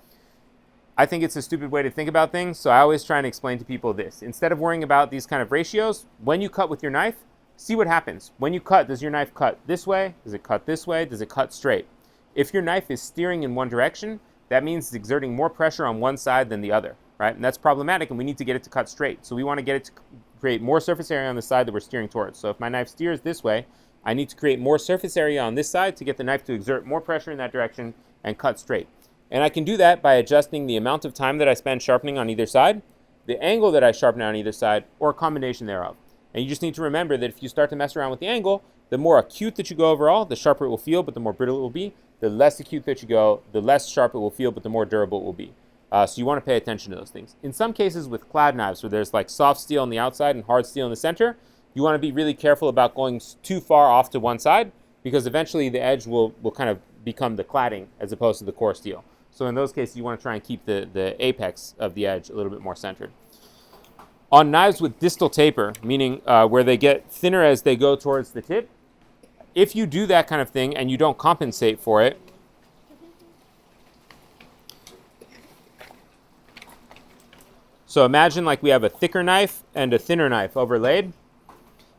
I think it's a stupid way to think about things, so I always try and explain to people this. Instead of worrying about these kind of ratios, when you cut with your knife, see what happens. When you cut, does your knife cut this way? Does it cut this way? Does it cut straight? If your knife is steering in one direction, that means it's exerting more pressure on one side than the other, right? And that's problematic, and we need to get it to cut straight. So we want to get it to create more surface area on the side that we're steering towards. So if my knife steers this way, I need to create more surface area on this side to get the knife to exert more pressure in that direction and cut straight. And I can do that by adjusting the amount of time that I spend sharpening on either side, the angle that I sharpen on either side, or a combination thereof. And you just need to remember that if you start to mess around with the angle, the more acute that you go overall, the sharper it will feel, but the more brittle it will be. The less acute that you go, the less sharp it will feel, but the more durable it will be. So you want to pay attention to those things. In some cases with clad knives where there's like soft steel on the outside and hard steel in the center, you want to be really careful about going too far off to one side because eventually the edge will kind of become the cladding as opposed to the core steel. So in those cases, you want to try and keep the apex of the edge a little bit more centered. On knives with distal taper, meaning where they get thinner as they go towards the tip, if you do that kind of thing and you don't compensate for it, so imagine like we have a thicker knife and a thinner knife overlaid.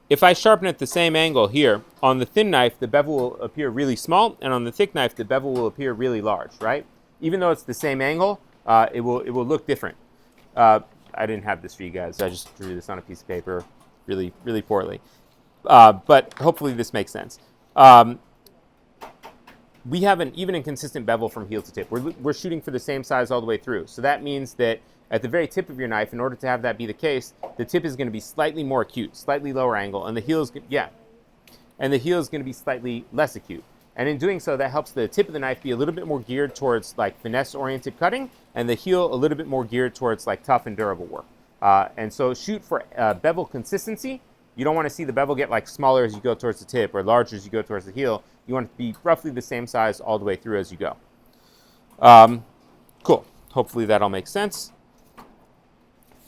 If I sharpen at the same angle here, on the thin knife, the bevel will appear really small, and on the thick knife, the bevel will appear really large, right? Even though it's the same angle, it will look different. I didn't have this for you guys. I just drew this on a piece of paper really, really poorly. But hopefully this makes sense. We have an even and consistent bevel from heel to tip. We're shooting for the same size all the way through. So that means that at the very tip of your knife, in order to have that be the case, the tip is going to be slightly more acute, slightly lower angle, and the heel is, and the heel is going to be slightly less acute. And in doing so, that helps the tip of the knife be a little bit more geared towards like finesse-oriented cutting, and the heel a little bit more geared towards like tough and durable work. And so shoot for bevel consistency. You don't want to see the bevel get like smaller as you go towards the tip or larger as you go towards the heel. You want it to be roughly the same size all the way through as you go. Cool. Hopefully that all makes sense.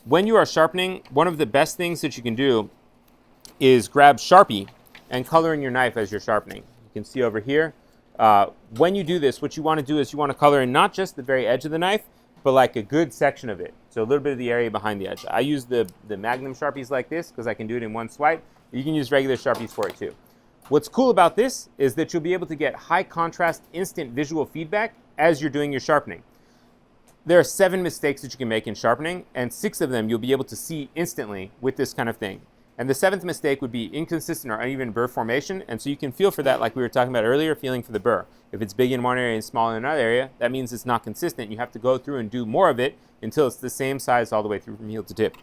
When you are sharpening, one of the best things that you can do is grab Sharpie and color in your knife as you're sharpening. You can see over here. When you do this, what you want to do is you want to color in not just the very edge of the knife, but like a good section of it. So a little bit of the area behind the edge. I use the Magnum Sharpies like this because I can do it in one swipe. You can use regular Sharpies for it too. What's cool about this is that you'll be able to get high contrast, instant visual feedback as you're doing your sharpening. There are 7 mistakes that you can make in sharpening, and 6 of them you'll be able to see instantly with this kind of thing. And the 7th mistake would be inconsistent or uneven burr formation, and so you can feel for that like we were talking about earlier, feeling for the burr. If it's big in one area and small in another area, that means it's not consistent. You have to go through and do more of it until it's the same size all the way through from heel to tip.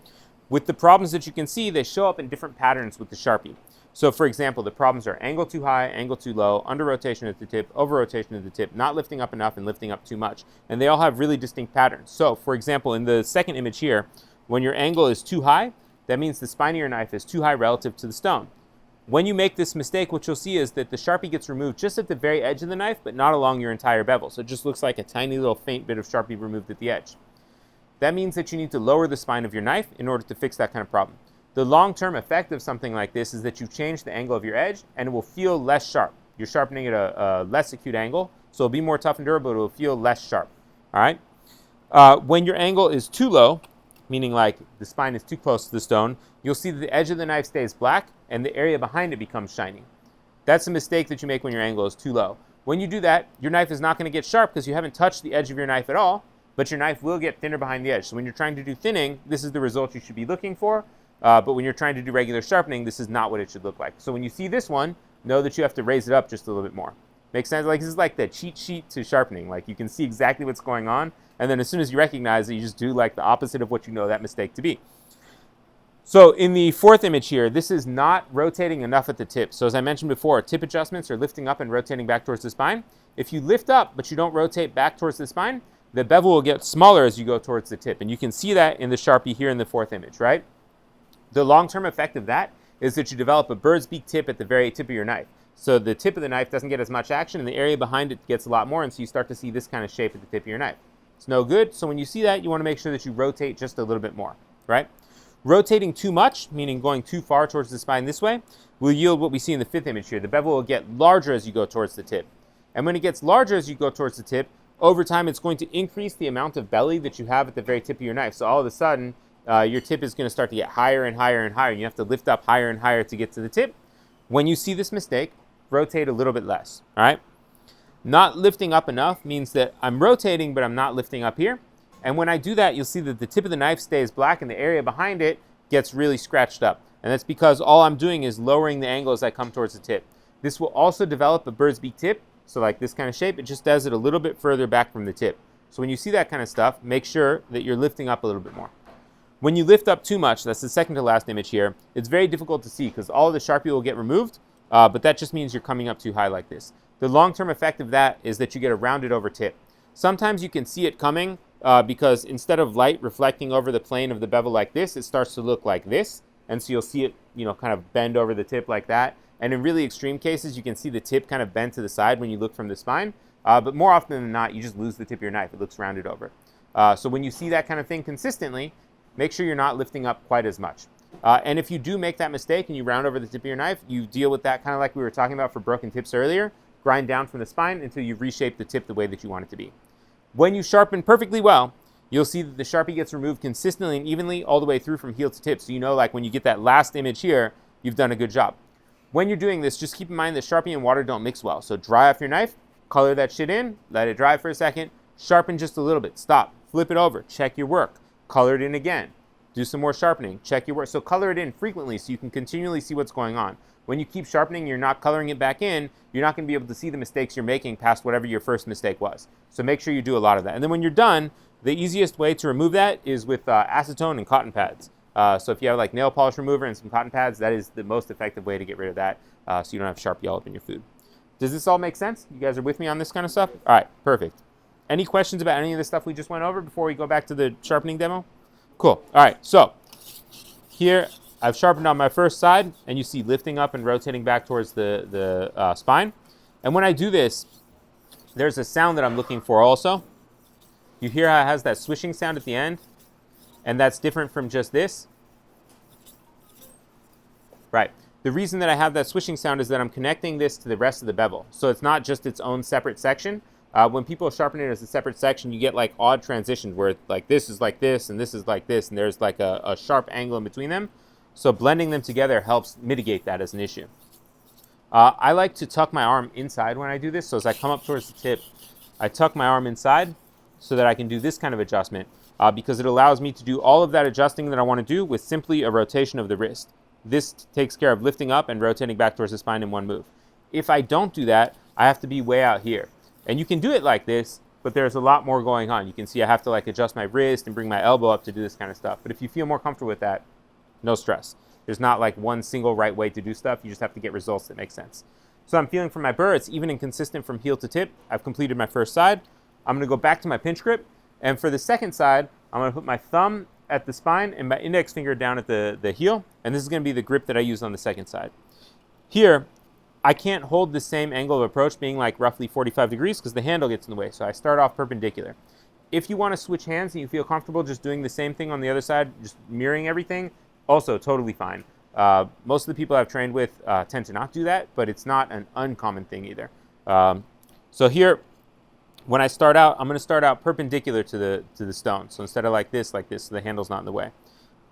With the problems that you can see, they show up in different patterns with the Sharpie. So for example, the problems are angle too high, angle too low, under rotation at the tip, over rotation at the tip, not lifting up enough and lifting up too much. And they all have really distinct patterns. So for example, in the second image here, when your angle is too high, that means the spine of your knife is too high relative to the stone. When you make this mistake, what you'll see is that the Sharpie gets removed just at the very edge of the knife, but not along your entire bevel. So it just looks like a tiny little faint bit of Sharpie removed at the edge. That means that you need to lower the spine of your knife in order to fix that kind of problem. The long-term effect of something like this is that you change the angle of your edge and it will feel less sharp. You're sharpening at a less acute angle, so it'll be more tough and durable, but it will feel less sharp. All right? When your angle is too low, meaning like the spine is too close to the stone, you'll see that the edge of the knife stays black and the area behind it becomes shiny. That's a mistake that you make when your angle is too low. When you do that, your knife is not going to get sharp because you haven't touched the edge of your knife at all, but your knife will get thinner behind the edge. So when you're trying to do thinning, this is the result you should be looking for. But when you're trying to do regular sharpening, this is not what it should look like. So when you see this one, know that you have to raise it up just a little bit more. Makes sense? Like this is like the cheat sheet to sharpening. Like you can see exactly what's going on, and then as soon as you recognize it, you just do like the opposite of what you know that mistake to be. So in the fourth image here, this is not rotating enough at the tip. So as I mentioned before, tip adjustments are lifting up and rotating back towards the spine. If you lift up, but you don't rotate back towards the spine, the bevel will get smaller as you go towards the tip. And you can see that in the Sharpie here in the fourth image, right? The long-term effect of that is that you develop a bird's beak tip at the very tip of your knife. So the tip of the knife doesn't get as much action, and the area behind it gets a lot more, and so you start to see this kind of shape at the tip of your knife. It's no good, so when you see that, you want to make sure that you rotate just a little bit more, right? Rotating too much, meaning going too far towards the spine this way, will yield what we see in the fifth image here. The bevel will get larger as you go towards the tip. And when it gets larger as you go towards the tip, over time it's going to increase the amount of belly that you have at the very tip of your knife. So all of a sudden, your tip is going to start to get higher and higher and higher. You have to lift up higher and higher to get to the tip. When you see this mistake, rotate a little bit less, all right? Not lifting up enough means that I'm rotating, but I'm not lifting up here. And when I do that, you'll see that the tip of the knife stays black and the area behind it gets really scratched up. And that's because all I'm doing is lowering the angle as I come towards the tip. This will also develop a bird's beak tip. So like this kind of shape, it just does it a little bit further back from the tip. So when you see that kind of stuff, make sure that you're lifting up a little bit more. When you lift up too much, that's the second to last image here, it's very difficult to see because all of the Sharpie will get removed, but that just means you're coming up too high like this. The long-term effect of that is that you get a rounded over tip. Sometimes you can see it coming because instead of light reflecting over the plane of the bevel like this, it starts to look like this. And so you'll see it, kind of bend over the tip like that. And in really extreme cases, you can see the tip kind of bend to the side when you look from the spine. But more often than not, you just lose the tip of your knife. It looks rounded over. So when you see that kind of thing consistently, make sure you're not lifting up quite as much. And if you do make that mistake and you round over the tip of your knife, you deal with that kind of like we were talking about for broken tips earlier. Grind down from the spine until you've reshaped the tip the way that you want it to be. When you sharpen perfectly well, you'll see that the Sharpie gets removed consistently and evenly all the way through from heel to tip. So you know, like when you get that last image here, you've done a good job. When you're doing this, just keep in mind that Sharpie and water don't mix well. So dry off your knife, color that shit in, let it dry for a second, sharpen just a little bit, stop, flip it over, check your work, color it in again, do some more sharpening, check your work. So color it in frequently so you can continually see what's going on. When you keep sharpening, you're not coloring it back in, you're not going to be able to see the mistakes you're making past whatever your first mistake was. So make sure you do a lot of that. And then when you're done, the easiest way to remove that is with acetone and cotton pads. So if you have like nail polish remover and some cotton pads, that is the most effective way to get rid of that so you don't have Sharpie all up in your food. Does this all make sense? You guys are with me on this kind of stuff? All right, perfect. Any questions about any of the stuff we just went over before we go back to the sharpening demo? Cool. All right, so here I've sharpened on my first side, and you see lifting up and rotating back towards the spine. And when I do this, there's a sound that I'm looking for also. You hear how it has that swishing sound at the end? And that's different from just this. Right. The reason that I have that swishing sound is that I'm connecting this to the rest of the bevel. So it's not just its own separate section. When people sharpen it as a separate section, you get like odd transitions where like this is like this and this is like this, and there's like a sharp angle in between them. So blending them together helps mitigate that as an issue. I like to tuck my arm inside when I do this. So as I come up towards the tip, I tuck my arm inside so that I can do this kind of adjustment because it allows me to do all of that adjusting that I want to do with simply a rotation of the wrist. This takes care of lifting up and rotating back towards the spine in one move. If I don't do that, I have to be way out here. And you can do it like this, but there's a lot more going on. You can see I have to like adjust my wrist and bring my elbow up to do this kind of stuff. But if you feel more comfortable with that, no stress. There's not like one single right way to do stuff. You just have to get results that make sense. So I'm feeling from my burr, it's even and consistent from heel to tip. I've completed my first side. I'm going to go back to my pinch grip. And for the second side, I'm going to put my thumb at the spine and my index finger down at the heel. And this is going to be the grip that I use on the second side. Here, I can't hold the same angle of approach being like roughly 45 degrees because the handle gets in the way. So I start off perpendicular. If you want to switch hands and you feel comfortable just doing the same thing on the other side, just mirroring everything, also totally fine. Most of the people I've trained with tend to not do that, but it's not an uncommon thing either. So here, when I start out, I'm going to start out perpendicular to the stone. So instead of like this, so the handle's not in the way.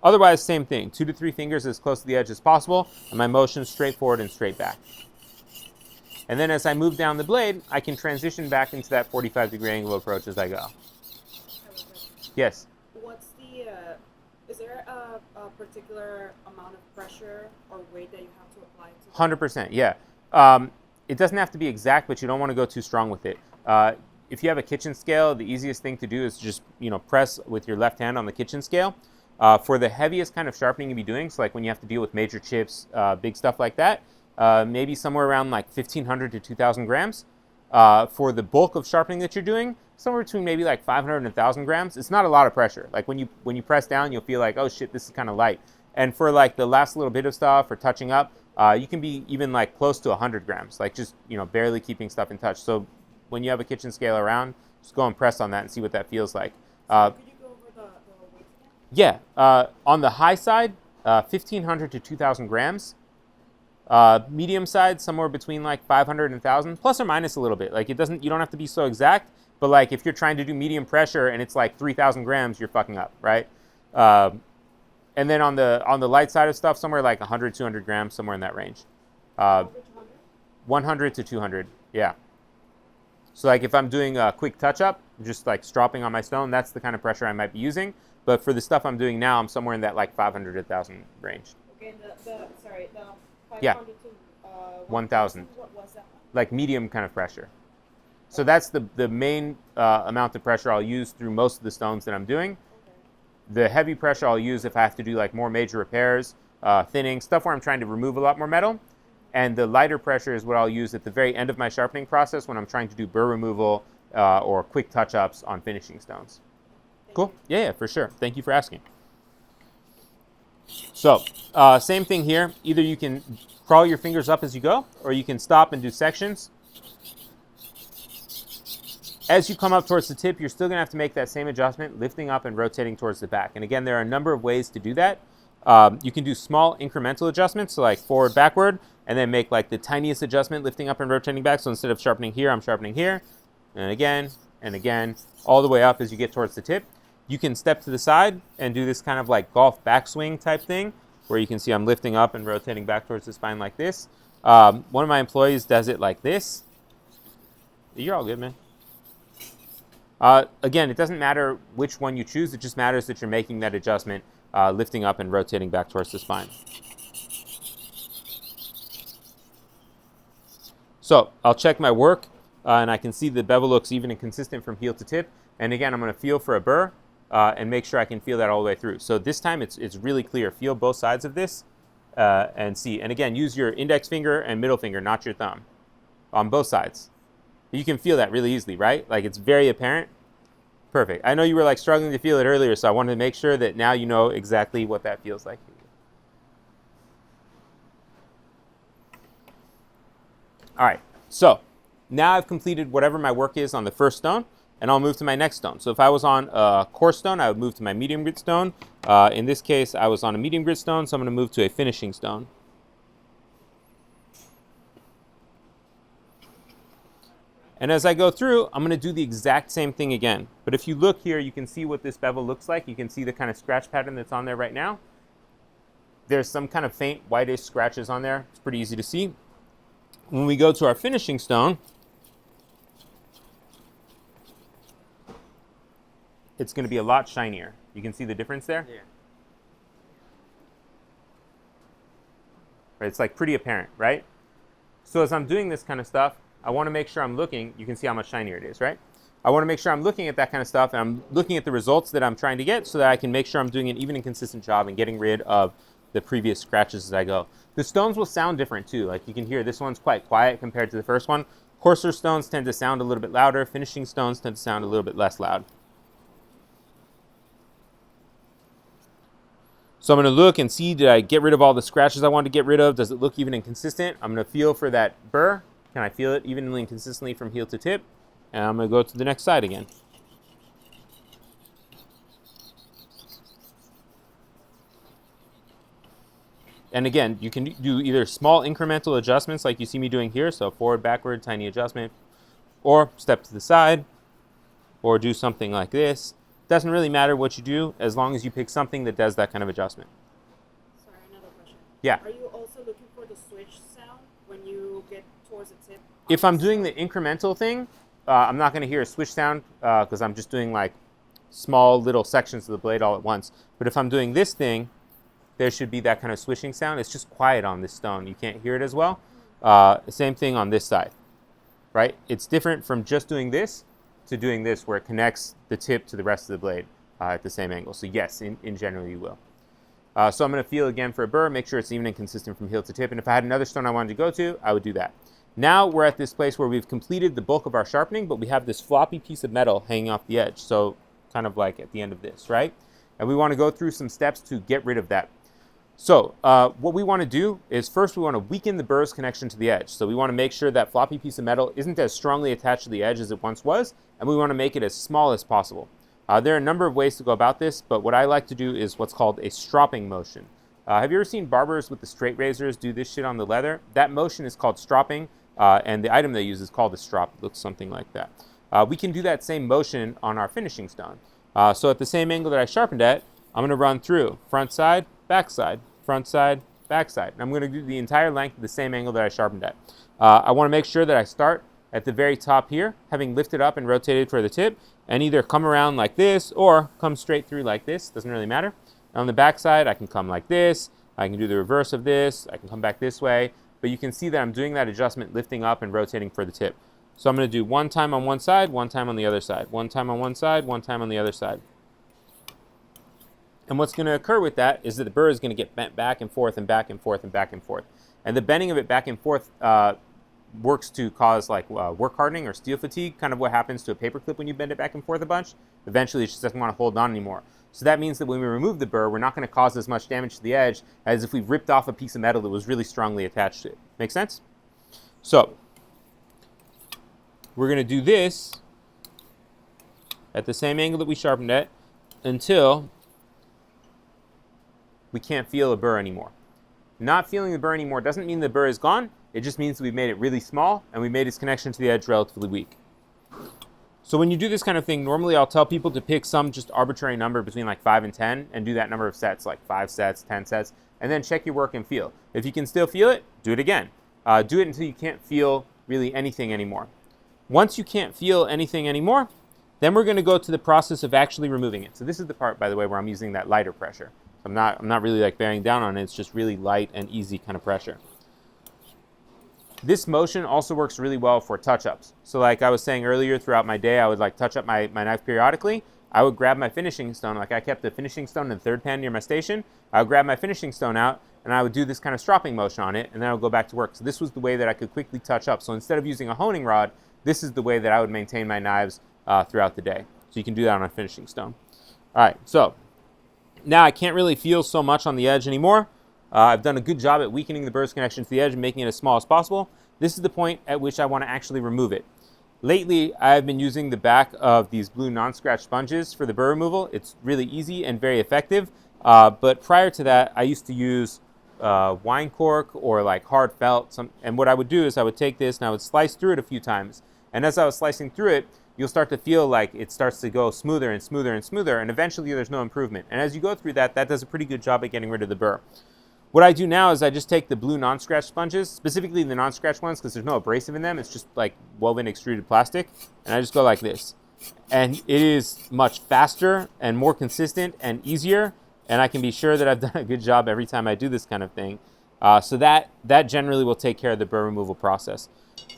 Otherwise, same thing. 2 to 3 fingers as close to the edge as possible, and my motion straight forward and straight back. And then as I move down the blade, I can transition back into that 45-degree angle approach as I go. Yes? What's the, is there a particular amount of pressure or weight that you have to apply to 100%, yeah. It doesn't have to be exact, but you don't want to go too strong with it. If you have a kitchen scale, the easiest thing to do is just, press with your left hand on the kitchen scale. For the heaviest kind of sharpening you'll be doing, so like when you have to deal with major chips, big stuff like that, maybe somewhere around like 1,500 to 2,000 grams. For the bulk of sharpening that you're doing, somewhere between maybe like 500 and 1,000 grams. It's not a lot of pressure. Like when you press down, you'll feel like, oh shit, this is kind of light. And for like the last little bit of stuff or touching up, you can be even like close to 100 grams, like just, you know, barely keeping stuff in touch. So when you have a kitchen scale around, just go and press on that and see what that feels like. Could you go over the weights again? Yeah, on the high side, 1,500 to 2,000 grams. Medium side, somewhere between like 500 and 1,000, plus or minus a little bit. Like you don't have to be so exact, but like if you're trying to do medium pressure and it's like 3,000 grams, you're fucking up, right? And then on the light side of stuff, somewhere like 100, 200 grams, somewhere in that range. 100 to 200, yeah. So like if I'm doing a quick touch-up, just like stropping on my stone, that's the kind of pressure I might be using. But for the stuff I'm doing now, I'm somewhere in that like 500 to 1,000 range. Okay, the 500 Yeah. to 1,000. What was that one? Like medium kind of pressure. So that's the main amount of pressure I'll use through most of the stones that I'm doing. Okay. The heavy pressure I'll use if I have to do like more major repairs, thinning, stuff where I'm trying to remove a lot more metal. And the lighter pressure is what I'll use at the very end of my sharpening process when I'm trying to do burr removal or quick touch-ups on finishing stones. Cool? Yeah, for sure. Thank you for asking. So, same thing here. Either you can crawl your fingers up as you go, or you can stop and do sections. As you come up towards the tip, you're still going to have to make that same adjustment, lifting up and rotating towards the back. And again, there are a number of ways to do that. You can do small incremental adjustments, so like forward, backward, and then make like the tiniest adjustment, lifting up and rotating back. So instead of sharpening here, I'm sharpening here, and again, all the way up as you get towards the tip. You can step to the side and do this kind of like golf backswing type thing, where you can see I'm lifting up and rotating back towards the spine like this. One of my employees does it like this. You're all good, man. Again, it doesn't matter which one you choose. It just matters that you're making that adjustment, lifting up and rotating back towards the spine. So I'll check my work, and I can see the bevel looks even and consistent from heel to tip. And again, I'm going to feel for a burr and make sure I can feel that all the way through. So this time it's really clear. Feel both sides of this and see. And again, use your index finger and middle finger, not your thumb, on both sides. You can feel that really easily, right? Like it's very apparent. Perfect. I know you were like struggling to feel it earlier, so I wanted to make sure that now you know exactly what that feels like. All right, so now I've completed whatever my work is on the first stone, and I'll move to my next stone. So if I was on a coarse stone, I would move to my medium grit stone. In this case, I was on a medium grit stone, so I'm going to move to a finishing stone. And as I go through, I'm going to do the exact same thing again. But if you look here, you can see what this bevel looks like. You can see the kind of scratch pattern that's on there right now. There's some kind of faint whitish scratches on there. It's pretty easy to see. When we go to our finishing stone, it's going to be a lot shinier. You can see the difference there? Yeah. Right, it's like pretty apparent, right? So as I'm doing this kind of stuff, I want to make sure I'm looking. You can see how much shinier it is, right? I want to make sure I'm looking at that kind of stuff, and I'm looking at the results that I'm trying to get so that I can make sure I'm doing an even and consistent job and getting rid of the previous scratches as I go. The stones will sound different too. Like you can hear this one's quite quiet compared to the first one. Coarser stones tend to sound a little bit louder. Finishing stones tend to sound a little bit less loud. So I'm going to look and see, did I get rid of all the scratches I wanted to get rid of? Does it look even and consistent? I'm going to feel for that burr. Can I feel it evenly and consistently from heel to tip? And I'm going to go to the next side again. And again, you can do either small incremental adjustments like you see me doing here, so forward, backward, tiny adjustment, or step to the side, or do something like this. Doesn't really matter what you do as long as you pick something that does that kind of adjustment. Sorry, another question. Yeah. Are you also looking for the switch sound when you get towards the tip? If I'm doing the incremental thing, I'm not going to hear a switch sound because I'm just doing like small little sections of the blade all at once. But if I'm doing this thing, there should be that kind of swishing sound. It's just quiet on this stone. You can't hear it as well. Same thing on this side, right? It's different from just doing this to doing this where it connects the tip to the rest of the blade. at the same angle. So yes, in general you will. So I'm going to feel again for a burr, make sure it's even and consistent from heel to tip. And if I had another stone I wanted to go to, I would do that. Now we're at this place where we've completed the bulk of our sharpening, but we have this floppy piece of metal hanging off the edge. So kind of like at the end of this, right? And we want to go through some steps to get rid of that. So what we want to do is first we want to weaken the burr's connection to the edge. So we want to make sure that floppy piece of metal isn't as strongly attached to the edge as it once was, and we want to make it as small as possible. There are a number of ways to go about this, but what I like to do is what's called a stropping motion. Have you ever seen barbers with the straight razors do this shit on the leather? That motion is called stropping, and the item they use is called a strop. It looks something like that. We can do that same motion on our finishing stone. So at the same angle that I sharpened at, I'm going to run through front side, back side, front side, back side. And I'm going to do the entire length of the same angle that I sharpened at. I want to make sure that I start at the very top here, having lifted up and rotated for the tip, and either come around like this or come straight through like this. Doesn't really matter. And on the back side, I can come like this. I can do the reverse of this. I can come back this way. But you can see that I'm doing that adjustment, lifting up and rotating for the tip. So I'm going to do one time on one side, one time on the other side, one time on one side, one time on the other side. And what's going to occur with that is that the burr is going to get bent back and forth and back and forth and back and forth. And the bending of it back and forth works to cause like work hardening or steel fatigue, kind of what happens to a paper clip when you bend it back and forth a bunch. Eventually it just doesn't want to hold on anymore. So that means that when we remove the burr, we're not going to cause as much damage to the edge as if we ripped off a piece of metal that was really strongly attached to it. Make sense? So we're going to do this at the same angle that we sharpened at until we can't feel a burr anymore. Not feeling the burr anymore doesn't mean the burr is gone. It just means that we've made it really small and we made its connection to the edge relatively weak. So when you do this kind of thing, normally I'll tell people to pick some just arbitrary number between like 5 and 10 and do that number of sets, like 5 sets, 10 sets, and then check your work and feel. If you can still feel it, do it again. Do it until you can't feel really anything anymore. Once you can't feel anything anymore, then we're going to go to the process of actually removing it. So this is the part, by the way, where I'm using that lighter pressure. I'm not really like bearing down on it. It's just really light and easy kind of pressure. This motion also works really well for touch-ups. So like I was saying earlier, throughout my day, I would like touch up my knife periodically. I would grab my finishing stone, like I kept the finishing stone in the third pan near my station. I would grab my finishing stone out and I would do this kind of stropping motion on it, and then I would go back to work. So this was the way that I could quickly touch up. So instead of using a honing rod, this is the way that I would maintain my knives throughout the day. So you can do that on a finishing stone. All right, so now I can't really feel so much on the edge anymore. I've done a good job at weakening the burr's connection to the edge and making it as small as possible. This is the point at which I want to actually remove it. Lately, I've been using the back of these blue non-scratch sponges for the burr removal. It's really easy and very effective. But prior to that, I used to use wine cork or like hard felt. And what I would do is I would take this and I would slice through it a few times. And as I was slicing through it, you'll start to feel like it starts to go smoother and smoother and smoother, and eventually there's no improvement. And as you go through that, that does a pretty good job at getting rid of the burr. What I do now is I just take the blue non-scratch sponges, specifically the non-scratch ones because there's no abrasive in them, it's just like woven extruded plastic, and I just go like this. And it is much faster and more consistent and easier, and I can be sure that I've done a good job every time I do this kind of thing. So that generally will take care of the burr removal process.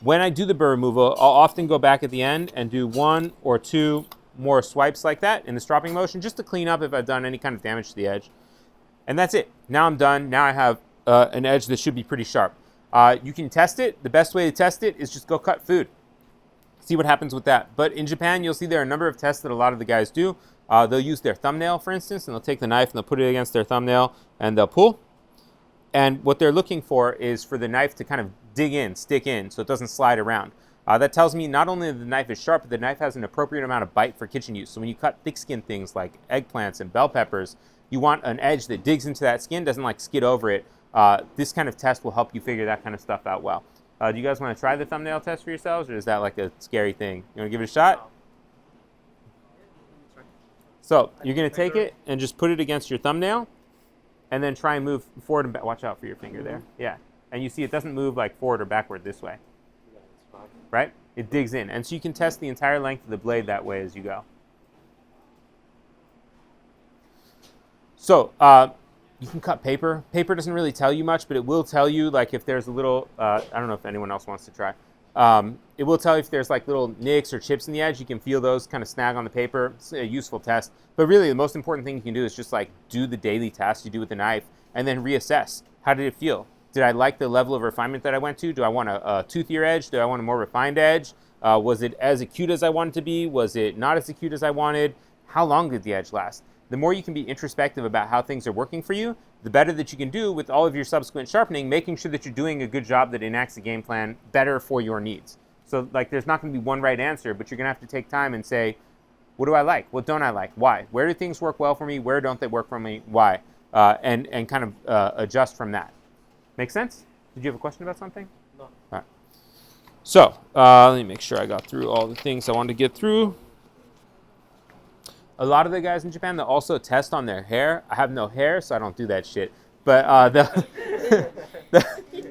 When I do the burr removal, I'll often go back at the end and do 1 or 2 more swipes like that in the stropping motion just to clean up if I've done any kind of damage to the edge. And that's it. Now I'm done. Now I have an edge that should be pretty sharp. You can test it. The best way to test it is just go cut food. See what happens with that. But in Japan, you'll see there are a number of tests that a lot of the guys do. They'll use their thumbnail, for instance, and they'll take the knife and they'll put it against their thumbnail and they'll pull. And what they're looking for is for the knife to kind of dig in, stick in, so it doesn't slide around. That tells me not only that the knife is sharp, but the knife has an appropriate amount of bite for kitchen use. So when you cut thick-skinned things like eggplants and bell peppers, you want an edge that digs into that skin, doesn't like skid over it. This kind of test will help you figure that kind of stuff out well. Do you guys want to try the thumbnail test for yourselves, or is that like a scary thing? You want to give it a shot? So you're going to take it and just put it against your thumbnail, and then try and move forward and back. Watch out for your finger there. Yeah. And you see it doesn't move like forward or backward this way. Right? It digs in. And so you can test the entire length of the blade that way as you go. So you can cut paper. Paper doesn't really tell you much, but it will tell you like if there's a little, I don't know if anyone else wants to try. It will tell you if there's like little nicks or chips in the edge. You can feel those kind of snag on the paper. It's a useful test. But really, the most important thing you can do is just like do the daily tasks you do with the knife and then reassess. How did it feel? Did I like the level of refinement that I went to? Do I want a toothier edge? Do I want a more refined edge? Was it as acute as I wanted to be? Was it not as acute as I wanted? How long did the edge last? The more you can be introspective about how things are working for you, the better that you can do with all of your subsequent sharpening, making sure that you're doing a good job that enacts the game plan better for your needs. So like there's not going to be one right answer, but you're going to have to take time and say, what do I like? What don't I like? Why? Where do things work well for me? Where don't they work for me? Why? And kind of adjust from that. Make sense? Did you have a question about something? No. All right. So let me make sure I got through all the things I wanted to get through. A lot of the guys in Japan, they'll also test on their hair. I have no hair, so I don't do that shit. But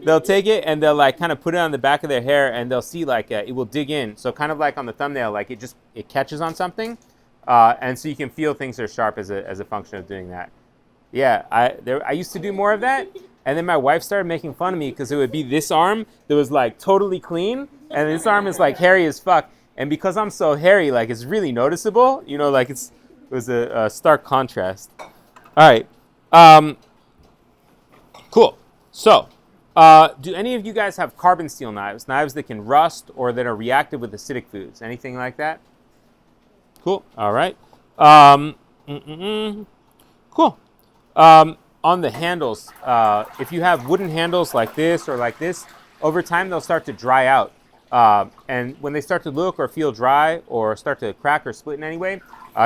they'll take it and they'll like kind of put it on the back of their hair, and they'll see like it will dig in. So kind of like on the thumbnail, like it catches on something, and so you can feel things are sharp as a function of doing that. Yeah, I used to do more of that, and then my wife started making fun of me because it would be this arm that was like totally clean, and this arm is like hairy as fuck. And because I'm so hairy, like it's really noticeable. You know, like it was a stark contrast. All right, cool. So, do any of you guys have carbon steel knives? Knives that can rust or that are reactive with acidic foods? Anything like that? Cool. All right. Cool. On the handles, if you have wooden handles like this or like this, over time they'll start to dry out. And when they start to look or feel dry or start to crack or split in any way,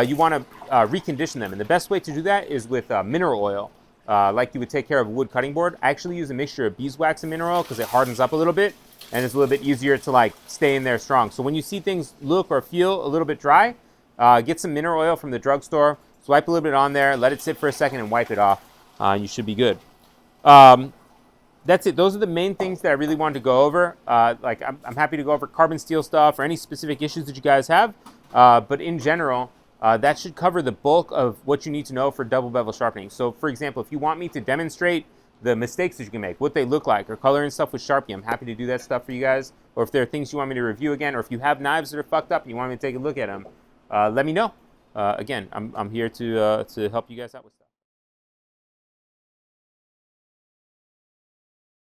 you want to recondition them. And the best way to do that is with mineral oil, like you would take care of a wood cutting board. I actually use a mixture of beeswax and mineral oil because it hardens up a little bit and it's a little bit easier to like stay in there strong. So when you see things look or feel a little bit dry, get some mineral oil from the drugstore, swipe a little bit on there, let it sit for a second and wipe it off. You should be good. That's it. Those are the main things that I really wanted to go over. Like I'm happy to go over carbon steel stuff or any specific issues that you guys have. But in general, that should cover the bulk of what you need to know for double bevel sharpening. So for example, if you want me to demonstrate the mistakes that you can make, what they look like, or coloring stuff with Sharpie, I'm happy to do that stuff for you guys. Or if there are things you want me to review again, or if you have knives that are fucked up and you want me to take a look at them, let me know. Again, I'm here to help you guys out with stuff.